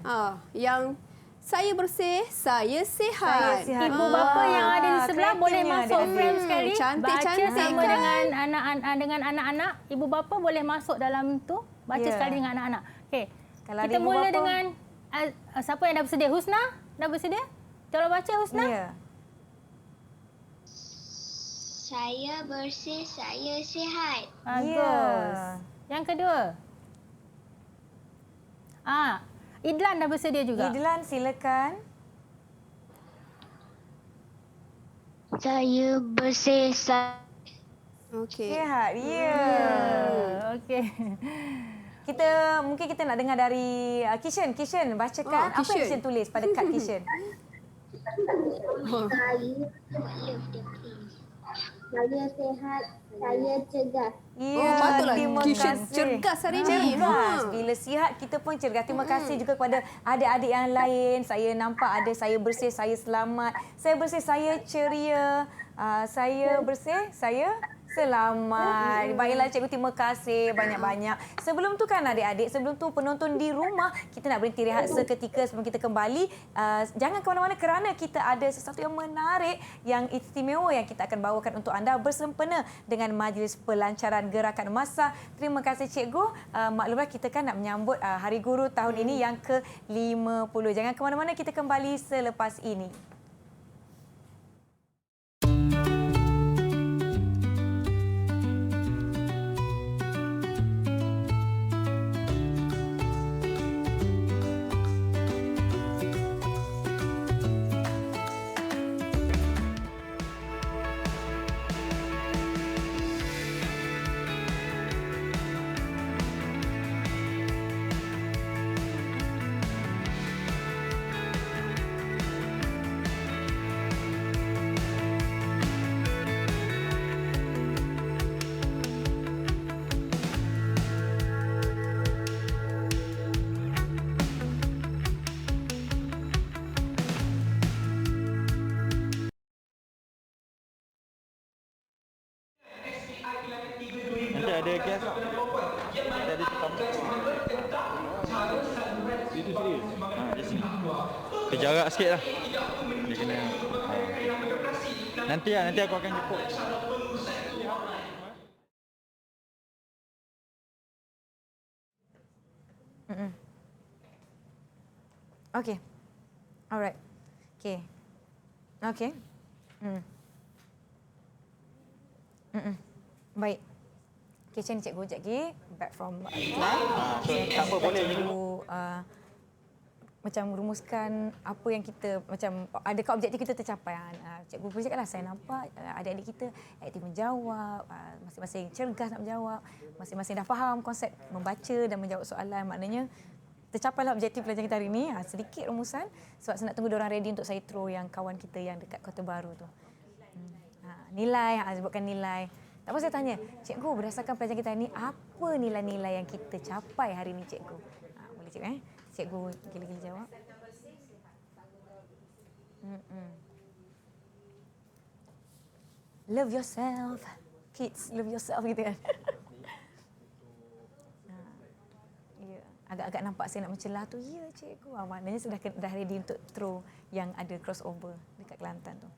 yang saya bersih, saya sihat. Ibu bapa yang ada di sebelah boleh masuk frame sekali. Cantik-cantik sama kan? dengan anak-anak. Ibu bapa boleh masuk dalam tu, baca sekali dengan anak-anak. Okey. Kita mula dengan siapa yang dah bersedia? Husna, dah bersedia? Tolong baca Husna. Saya bersih, saya sihat. Bagus. Yang kedua. Idlan dah bersedia juga. Idlan, silakan. Saya bersih. Okey. Sihat. Ya. Okey. Mungkin kita nak dengar dari Kishan. Kishan, bacakan apa yang Kishan. Kishan tulis pada kad Kishan. Saya sehat. Saya cergas. Ya, patutlah terima Kishan kasih. cergas hari ni. Cergas. Bila sihat, kita pun cergas. Terima kasih juga kepada adik-adik yang lain. Saya nampak ada saya bersih, saya selamat. Saya bersih, saya ceria. Saya bersih, saya selamat. Baiklah cikgu, terima kasih banyak-banyak. Sebelum tu kan adik-adik, sebelum tu penonton di rumah, kita nak berhenti rehat seketika sebelum kita kembali. Jangan ke mana-mana kerana kita ada sesuatu yang menarik, yang istimewa yang kita akan bawakan untuk anda bersempena dengan Majlis Pelancaran Gerakan Massa. Terima kasih cikgu. Maklumlah kita kan nak menyambut Hari Guru tahun ini yang ke-50. Jangan ke mana-mana, kita kembali selepas ini. Nanti ada gas tak? Nanti ada tetamu. Itu serius? Di sini. Berjarak sikit lah. Dia kena. Nanti aku akan jemput. Okey. Alright. Okey. Okey. Baik. Okay, macam ni cikgu sekejap lagi. Back from Tak apa, boleh cikgu macam rumuskan apa yang kita, macam adakah objektif kita tercapai. Cikgu boleh cakaplah, saya nampak adik-adik kita aktif menjawab, masing-masing cergas nak menjawab, masing-masing dah faham konsep membaca dan menjawab soalan. Maknanya tercapailah objektif pelajaran kita hari ini. Sedikit rumusan sebab saya nak tunggu diorang ready untuk saya throw yang kawan kita yang dekat Kota Baru tu. Nilai, sebutkan nilai. Tak apa saya tanya, cikgu berdasarkan pelajaran kita hari ini, apa nilai-nilai yang kita capai hari ini cikgu? Boleh cikgu Cikgu gila-gila jawab. Love yourself. Kids, love yourself gitu kan. Agak-agak nampak saya nak mencelah tu. Ya cikgu, maknanya sudah ready untuk throw yang ada crossover dekat Kelantan tu.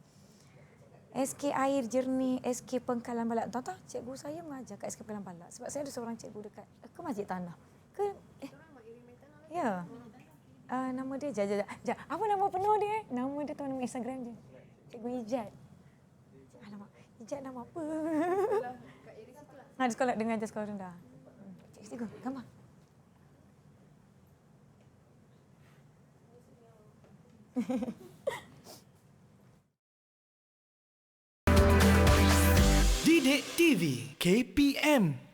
SK air jernih, SK Pengkalan Balak. Tahu tak, cikgu saya mengajar kat SK Pengkalan Balak sebab saya ada seorang cikgu dekat ke Masjid Tanah. Ya. Nama dia Jajah. Apa nama penuh dia? Nama dia tahu nama Instagram dia. Cikgu Ijat. Alamak, Ijat nama apa? Di sekolah dengan sekolah rendah. Cikgu, gambar. Didik TV KPM.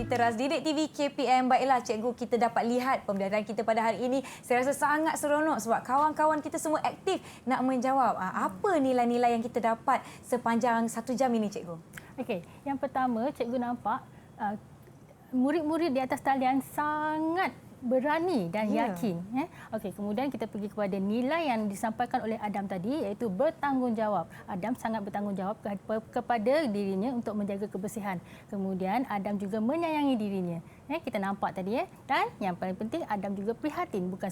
Teras Didik TV KPM. Baiklah cikgu, kita dapat lihat pembelajaran kita pada hari ini. Saya rasa sangat seronok sebab kawan-kawan kita semua aktif nak menjawab. Apa nilai-nilai yang kita dapat sepanjang 1 jam ini cikgu? Okey, yang pertama cikgu nampak murid-murid di atas talian sangat berani dan yakin. Okey, kemudian kita pergi kepada nilai yang disampaikan oleh Adam tadi, iaitu bertanggungjawab. Adam sangat bertanggungjawab kepada dirinya untuk menjaga kebersihan. Kemudian Adam juga menyayangi dirinya. Kita nampak tadi. Dan yang paling penting, Adam juga prihatin bukan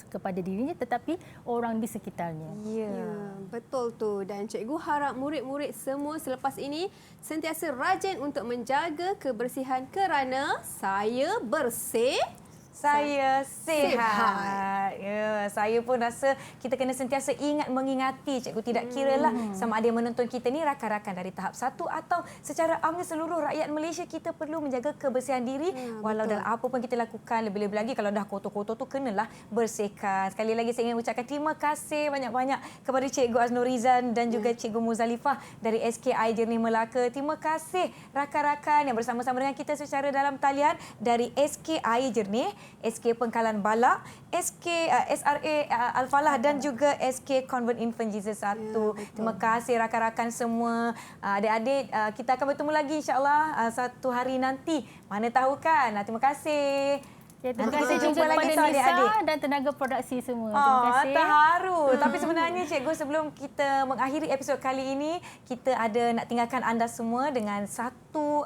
kepada dirinya tetapi orang di sekitarnya. Ya, betul tu. Dan cikgu harap murid-murid semua selepas ini sentiasa rajin untuk menjaga kebersihan kerana saya bersih, saya sihat. Ya, saya pun rasa kita kena sentiasa mengingati cikgu, tidak kiralah sama ada yang menonton kita ni rakan-rakan dari tahap 1 atau secara amnya seluruh rakyat Malaysia, kita perlu menjaga kebersihan diri walau dalam apa pun kita lakukan. Lebih-lebih lagi kalau dah kotor-kotor tu kenalah bersihkan. Sekali lagi saya ingin ucapkan terima kasih banyak-banyak kepada Cikgu Aznurizan dan juga Cikgu Muzalifah dari SKI Jernih Melaka. Terima kasih rakan-rakan yang bersama-sama dengan kita secara dalam talian dari SKI Jernih, SK Pengkalan Balak, SRA Al-Falah dan juga SK Convent Infant Jesus 1. Terima kasih rakan-rakan semua. Adik-adik, kita akan bertemu lagi insya-Allah satu hari nanti. Mana tahu kan. Terima kasih. Terima kasih juga kepada Nisa dan tenaga produksi semua. Terima kasih. Terharu. Tapi sebenarnya cikgu, sebelum kita mengakhiri episod kali ini, kita ada nak tinggalkan anda semua dengan satu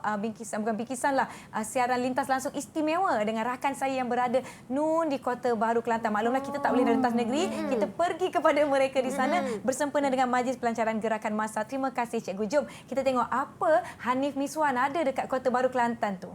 siaran lintas langsung istimewa dengan rakan saya yang berada nun di Kota Baru Kelantan. Maklumlah kita tak boleh lintas negeri, kita pergi kepada mereka di sana bersempena dengan Majlis Pelancaran Gerakan Massa. Terima kasih cikgu. Jom kita tengok apa Hanif Miswan ada dekat Kota Baru Kelantan tu.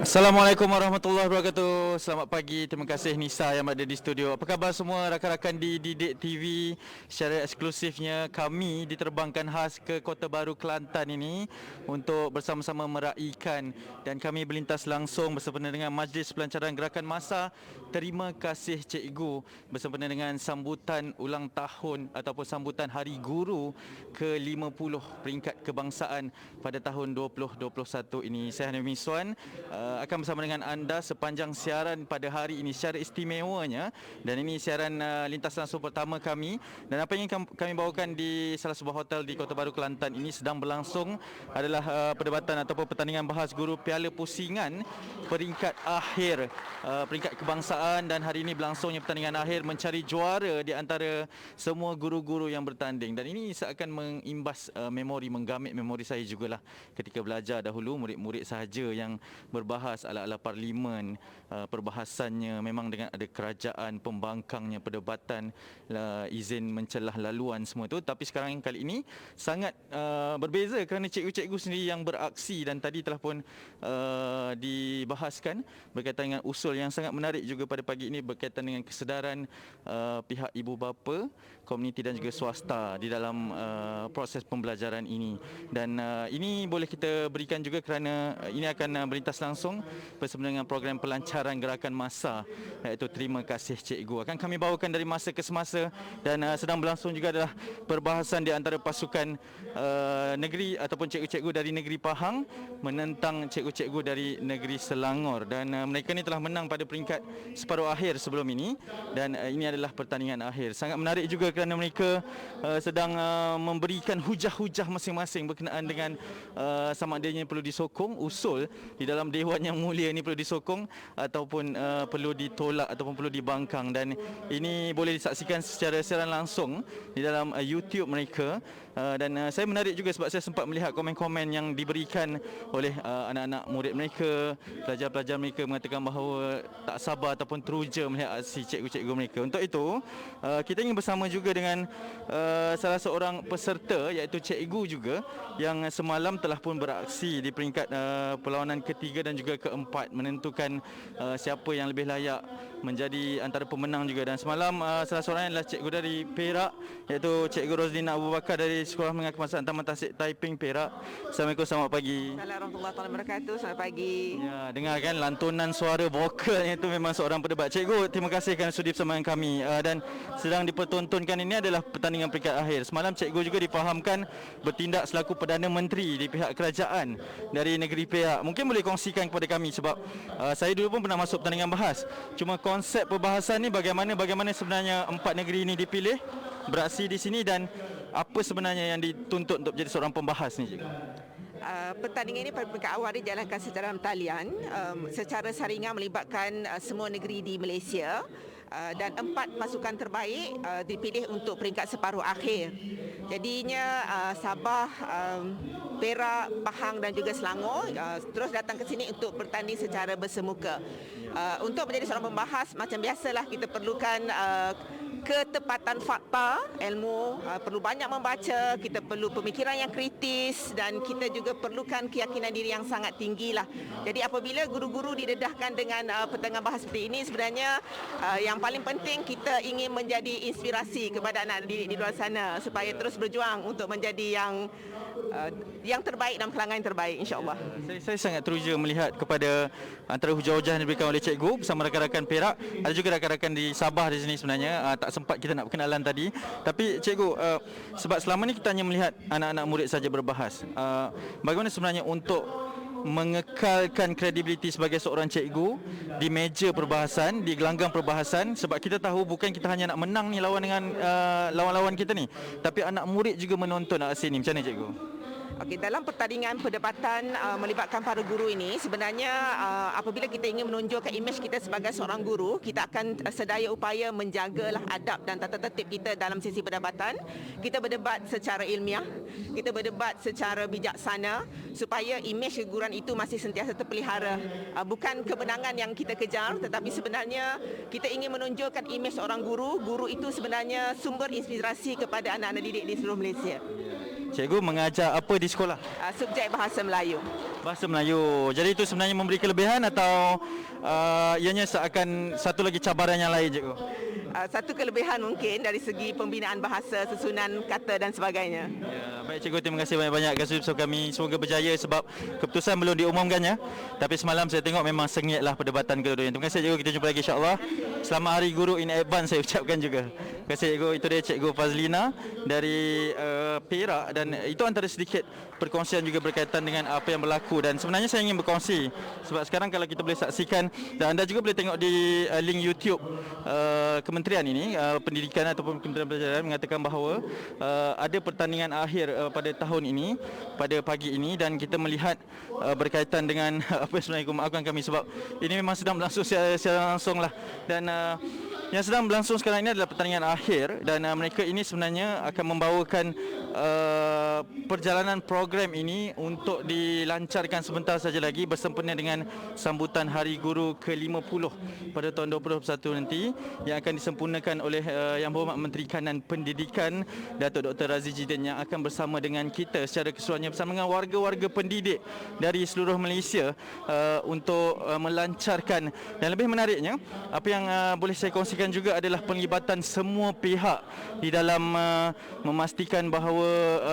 Assalamualaikum warahmatullahi wabarakatuh. Selamat pagi. Terima kasih Nisa yang berada di studio. Apa khabar semua rakan-rakan di Didik TV? Secara eksklusifnya kami diterbangkan khas ke Kota Baru Kelantan ini untuk bersama-sama meraihkan, dan kami berlintas langsung bersempena dengan Majlis Pelancaran Gerakan Massa. Terima kasih cikgu bersempena dengan sambutan ulang tahun ataupun sambutan Hari Guru ke-50 peringkat kebangsaan pada tahun 2021 ini. Saya Hanif Miswan akan bersama dengan anda sepanjang siaran pada hari ini secara istimewanya, dan ini siaran lintas langsung pertama kami. Dan apa yang kami bawakan di salah sebuah hotel di Kota Baru Kelantan ini sedang berlangsung adalah perdebatan ataupun pertandingan bahas guru Piala Pusingan peringkat akhir peringkat kebangsaan, dan hari ini berlangsungnya pertandingan akhir mencari juara di antara semua guru-guru yang bertanding. Dan ini seakan mengimbas menggamit memori saya jugalah ketika belajar dahulu. Murid-murid sahaja yang berbahas ala-ala parlimen, perbahasannya memang dengan ada kerajaan, pembangkangnya, perdebatan, izin mencelah laluan semua itu. Tapi sekarang kali ini sangat berbeza kerana cikgu-cikgu sendiri yang beraksi, dan tadi telah pun dibahaskan berkaitan dengan usul yang sangat menarik juga pada pagi ini berkaitan dengan kesedaran pihak ibu bapa, komuniti dan juga swasta di dalam proses pembelajaran ini. Dan ini boleh kita berikan juga kerana ini akan berlintas langsung bersama dengan program pelancaran gerakan massa, iaitu Terima Kasih Cikgu. Akan kami bawakan dari masa ke semasa, dan sedang berlangsung juga adalah perbahasan di antara pasukan negeri ataupun cikgu-cikgu dari negeri Pahang menentang cikgu-cikgu dari negeri Selangor. Dan mereka ni telah menang pada peringkat separuh akhir sebelum ini, dan ini adalah pertandingan akhir. Sangat menarik juga kerana mereka sedang memberikan hujah-hujah masing-masing berkenaan dengan sama adanya perlu disokong usul di dalam Dewan Yang Mulia ini perlu disokong ataupun perlu ditolak ataupun perlu dibangkang. Dan ini boleh disaksikan secara siaran langsung di dalam YouTube mereka. Dan saya menarik juga sebab saya sempat melihat komen-komen yang diberikan oleh anak-anak murid mereka, pelajar-pelajar mereka mengatakan bahawa tak sabar ataupun teruja melihat aksi cikgu-cikgu mereka. Untuk itu, kita ingin bersama juga dengan salah seorang peserta, iaitu cikgu juga yang semalam telah pun beraksi di peringkat perlawanan ketiga dan juga keempat, menentukan siapa yang lebih layak menjadi antara pemenang juga. Dan semalam salah seorang adalah cikgu dari Perak, iaitu Cikgu Roslina Abu Bakar dari Sekolah Menengah Kemasan Taman Tasik Taiping, Perak. Assalamualaikum, selamat pagi. Assalamualaikum warahmatullahi wabarakatuh. Selamat pagi. Ya, dengar kan lantunan suara vokalnya itu memang seorang pendebat. Cikgu, terima kasih kerana sudi bersama dengan kami. Dan sedang dipertontonkan ini adalah pertandingan peringkat akhir. Semalam cikgu juga difahamkan bertindak selaku Perdana Menteri di pihak kerajaan dari negeri Perak. Mungkin boleh kongsikan kepada kami sebab saya dulu pun pernah masuk pertandingan bahas. Cuma konsep perbahasan ni bagaimana sebenarnya empat negeri ini dipilih beraksi di sini, dan apa sebenarnya yang dituntut untuk menjadi seorang pembahas ni, cikgu? Pertandingan ini pada peringkat awal dijalankan secara talian secara saringan melibatkan semua negeri di Malaysia. Dan 4 pasukan terbaik dipilih untuk peringkat separuh akhir. Jadinya Sabah, Perak, Pahang dan juga Selangor terus datang ke sini untuk bertanding secara bersemuka. Untuk menjadi seorang pembahas, macam biasalah kita perlukan ketepatan fakta, ilmu, perlu banyak membaca, kita perlu pemikiran yang kritis dan kita juga perlukan keyakinan diri yang sangat tinggi lah. Jadi apabila guru-guru didedahkan dengan pertandingan bahas seperti ini, sebenarnya yang paling penting kita ingin menjadi inspirasi kepada anak didik di luar sana supaya terus berjuang untuk menjadi yang terbaik dalam kalangan yang terbaik, insya-Allah. Saya sangat teruja melihat kepada antara hujah-hujah yang diberikan oleh cikgu bersama rakan-rakan Perak, ada juga rakan-rakan di Sabah di sini sebenarnya. Tak sempat kita nak perkenalan tadi, tapi cikgu, sebab selama ni kita hanya melihat anak-anak murid saja berbahas. Bagaimana sebenarnya untuk mengekalkan kredibiliti sebagai seorang cikgu di meja perbahasan, di gelanggang perbahasan, sebab kita tahu bukan kita hanya nak menang ni lawan dengan lawan-lawan kita ni, tapi anak murid juga menonton kat sini. Macam mana cikgu? Okey, dalam pertandingan perdebatan melibatkan para guru ini, sebenarnya apabila kita ingin menonjolkan imej kita sebagai seorang guru, kita akan sedaya upaya menjagalah adab dan tata tertib kita dalam sesi perdebatan. Kita berdebat secara ilmiah, kita berdebat secara bijaksana supaya imej keguruan itu masih sentiasa terpelihara. Bukan kemenangan yang kita kejar, tetapi sebenarnya kita ingin menonjolkan imej seorang guru. Guru itu sebenarnya sumber inspirasi kepada anak-anak didik di seluruh Malaysia. Cikgu mengajar apa di sekolah? Subjek Bahasa Melayu. Bahasa Melayu. Jadi itu sebenarnya memberi kelebihan atau ianya seakan satu lagi cabaran yang lain, cikgu? Satu kelebihan mungkin dari segi pembinaan bahasa, susunan kata dan sebagainya. Ya, baik cikgu, terima kasih banyak-banyak atas bersama kami. Semoga berjaya sebab keputusan belum diumumkannya. Tapi semalam saya tengok memang sengitlah perdebatan kedua-duanya. Terima kasih cikgu, kita jumpa lagi insya-Allah. Selamat Hari Guru in advance saya ucapkan juga. Terima kasih cikgu. Itu dia Cikgu Fazlina dari Perak, dan itu antara sedikit perkongsian juga berkaitan dengan apa yang berlaku. Dan sebenarnya saya ingin berkongsi sebab sekarang kalau kita boleh saksikan, dan anda juga boleh tengok di link YouTube kementerian ini, pendidikan ataupun Kementerian Pelajaran mengatakan bahawa ada pertandingan akhir pada tahun ini, pada pagi ini, dan kita melihat berkaitan dengan apa sebenarnya, maafkan kami sebab ini memang sedang berlangsung secara langsung lah. Dan yang sedang berlangsung sekarang ini adalah pertandingan akhir, dan mereka ini sebenarnya akan membawakan perjalanan program ini untuk dilancarkan sebentar saja lagi bersempena dengan sambutan Hari Guru ke-50 pada tahun 2021 nanti, yang akan disempurnakan oleh Yang Berhormat Menteri Kanan Pendidikan Datuk Dr. Razzie Jidin, yang akan bersama dengan kita secara keseluruhannya bersama dengan warga-warga pendidik dari seluruh Malaysia untuk melancarkan. Dan lebih menariknya, apa yang boleh saya kongsikan juga adalah penglibatan semua pihak di dalam memastikan bahawa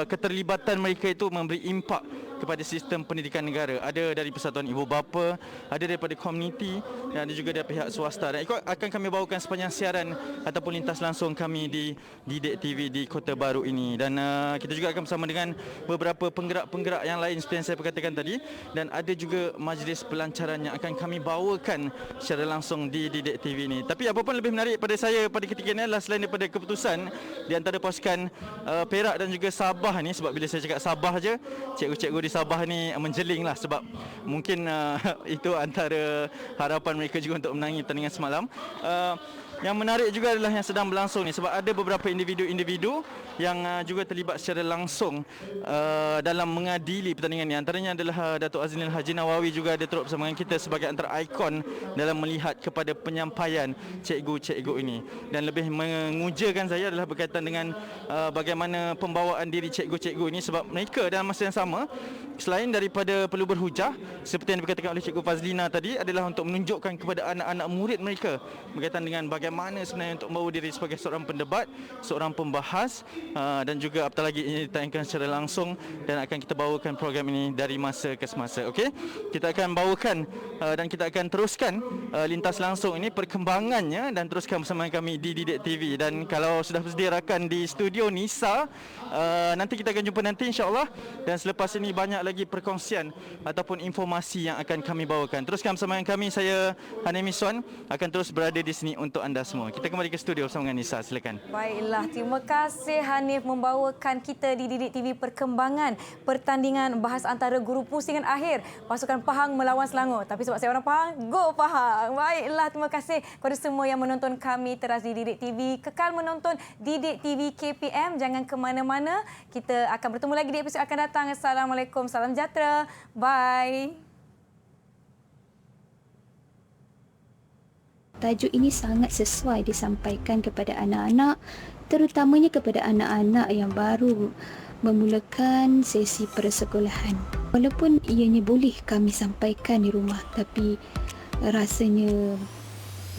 keterlibatan mereka itu memberi impak kepada sistem pendidikan negara. Ada dari Persatuan Ibu Bapa, ada daripada komuniti, dan ada juga dari pihak swasta. Dan ikut akan kami bawakan sepanjang siaran ataupun lintas langsung kami di Didik TV di Kota Baru ini. Dan kita juga akan bersama dengan beberapa penggerak-penggerak yang lain seperti yang saya perkatakan tadi, dan ada juga majlis pelancaran yang akan kami bawakan secara langsung di Didik TV ini. Tapi apa pun lebih menarik pada saya pada ketika ini adalah selain daripada keputusan di antara pasukan Perak dan juga Sabah ni, sebab bila saya cakap Sabah je, cikgu-cikgu di Sabah ni menjeling lah sebab mungkin itu antara harapan mereka juga untuk menangi pertandingan semalam. Yang menarik juga adalah yang sedang berlangsung ni, sebab ada beberapa individu-individu yang juga terlibat secara langsung dalam mengadili pertandingan ni. Antaranya adalah Datuk Azinil Haji Nawawi juga ada turut bersama dengan kita sebagai antara ikon dalam melihat kepada penyampaian cikgu-cikgu ini. Dan lebih mengujakan saya adalah berkaitan dengan bagaimana pembawaan diri cikgu-cikgu ini, sebab mereka dalam masa yang sama, selain daripada perlu berhujah seperti yang dikatakan oleh Cikgu Fazlina tadi, adalah untuk menunjukkan kepada anak-anak murid mereka berkaitan dengan bagaimana sebenarnya untuk membawa diri sebagai seorang pendebat, seorang pembahas, dan juga apatah lagi ini ditayangkan secara langsung, dan akan kita bawakan program ini dari masa ke semasa. Okey, kita akan bawakan dan kita akan teruskan lintas langsung ini perkembangannya, dan teruskan bersama kami di Didik TV. Dan kalau sudah bersedia rakan di studio Nisa, nanti kita akan jumpa nanti insya-Allah. Dan selepas ini banyak lagi perkongsian ataupun informasi yang akan kami bawakan. Teruskan bersama dengan kami, saya Hanim Miswan akan terus berada di sini untuk anda. anda semua. Kita kembali ke studio bersama dengan Nisa. Silakan. Baiklah, terima kasih Hanif membawakan kita di Didik TV perkembangan pertandingan bahas antara guru pusingan akhir pasukan Pahang melawan Selangor. Tapi sebab saya orang Pahang, go Pahang. Baiklah, terima kasih kepada semua yang menonton kami teras di Didik TV. Kekal menonton Didik TV KPM. Jangan ke mana-mana. Kita akan bertemu lagi di episod akan datang. Assalamualaikum, salam sejahtera. Bye. Tajuk ini sangat sesuai disampaikan kepada anak-anak, terutamanya kepada anak-anak yang baru memulakan sesi persekolahan. Walaupun ianya boleh kami sampaikan di rumah, tapi rasanya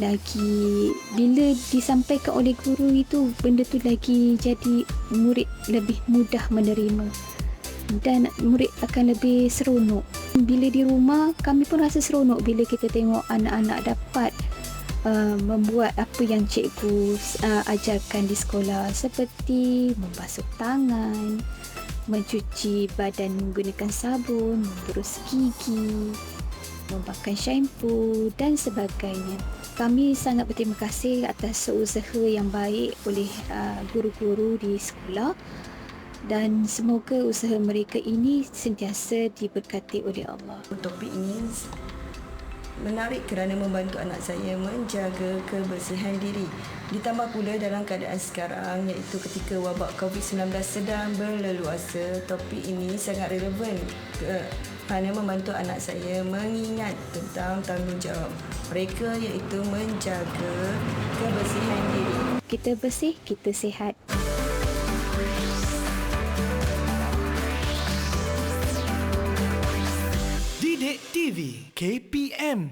lagi bila disampaikan oleh guru itu, benda tu lagi jadi murid lebih mudah menerima dan murid akan lebih seronok. Bila di rumah, kami pun rasa seronok bila kita tengok anak-anak dapat membuat apa yang cikgu ajarkan di sekolah, seperti membasuh tangan, mencuci badan menggunakan sabun, memberus gigi, memakai shampoo dan sebagainya. Kami sangat berterima kasih atas usaha yang baik oleh guru-guru di sekolah dan semoga usaha mereka ini sentiasa diberkati oleh Allah. Topik ini menarik kerana membantu anak saya menjaga kebersihan diri. Ditambah pula dalam keadaan sekarang, iaitu ketika wabak COVID-19 sedang berleluasa, topik ini sangat relevan kerana membantu anak saya mengingat tentang tanggungjawab mereka, iaitu menjaga kebersihan diri. Kita bersih, kita sihat. Didik TV KPM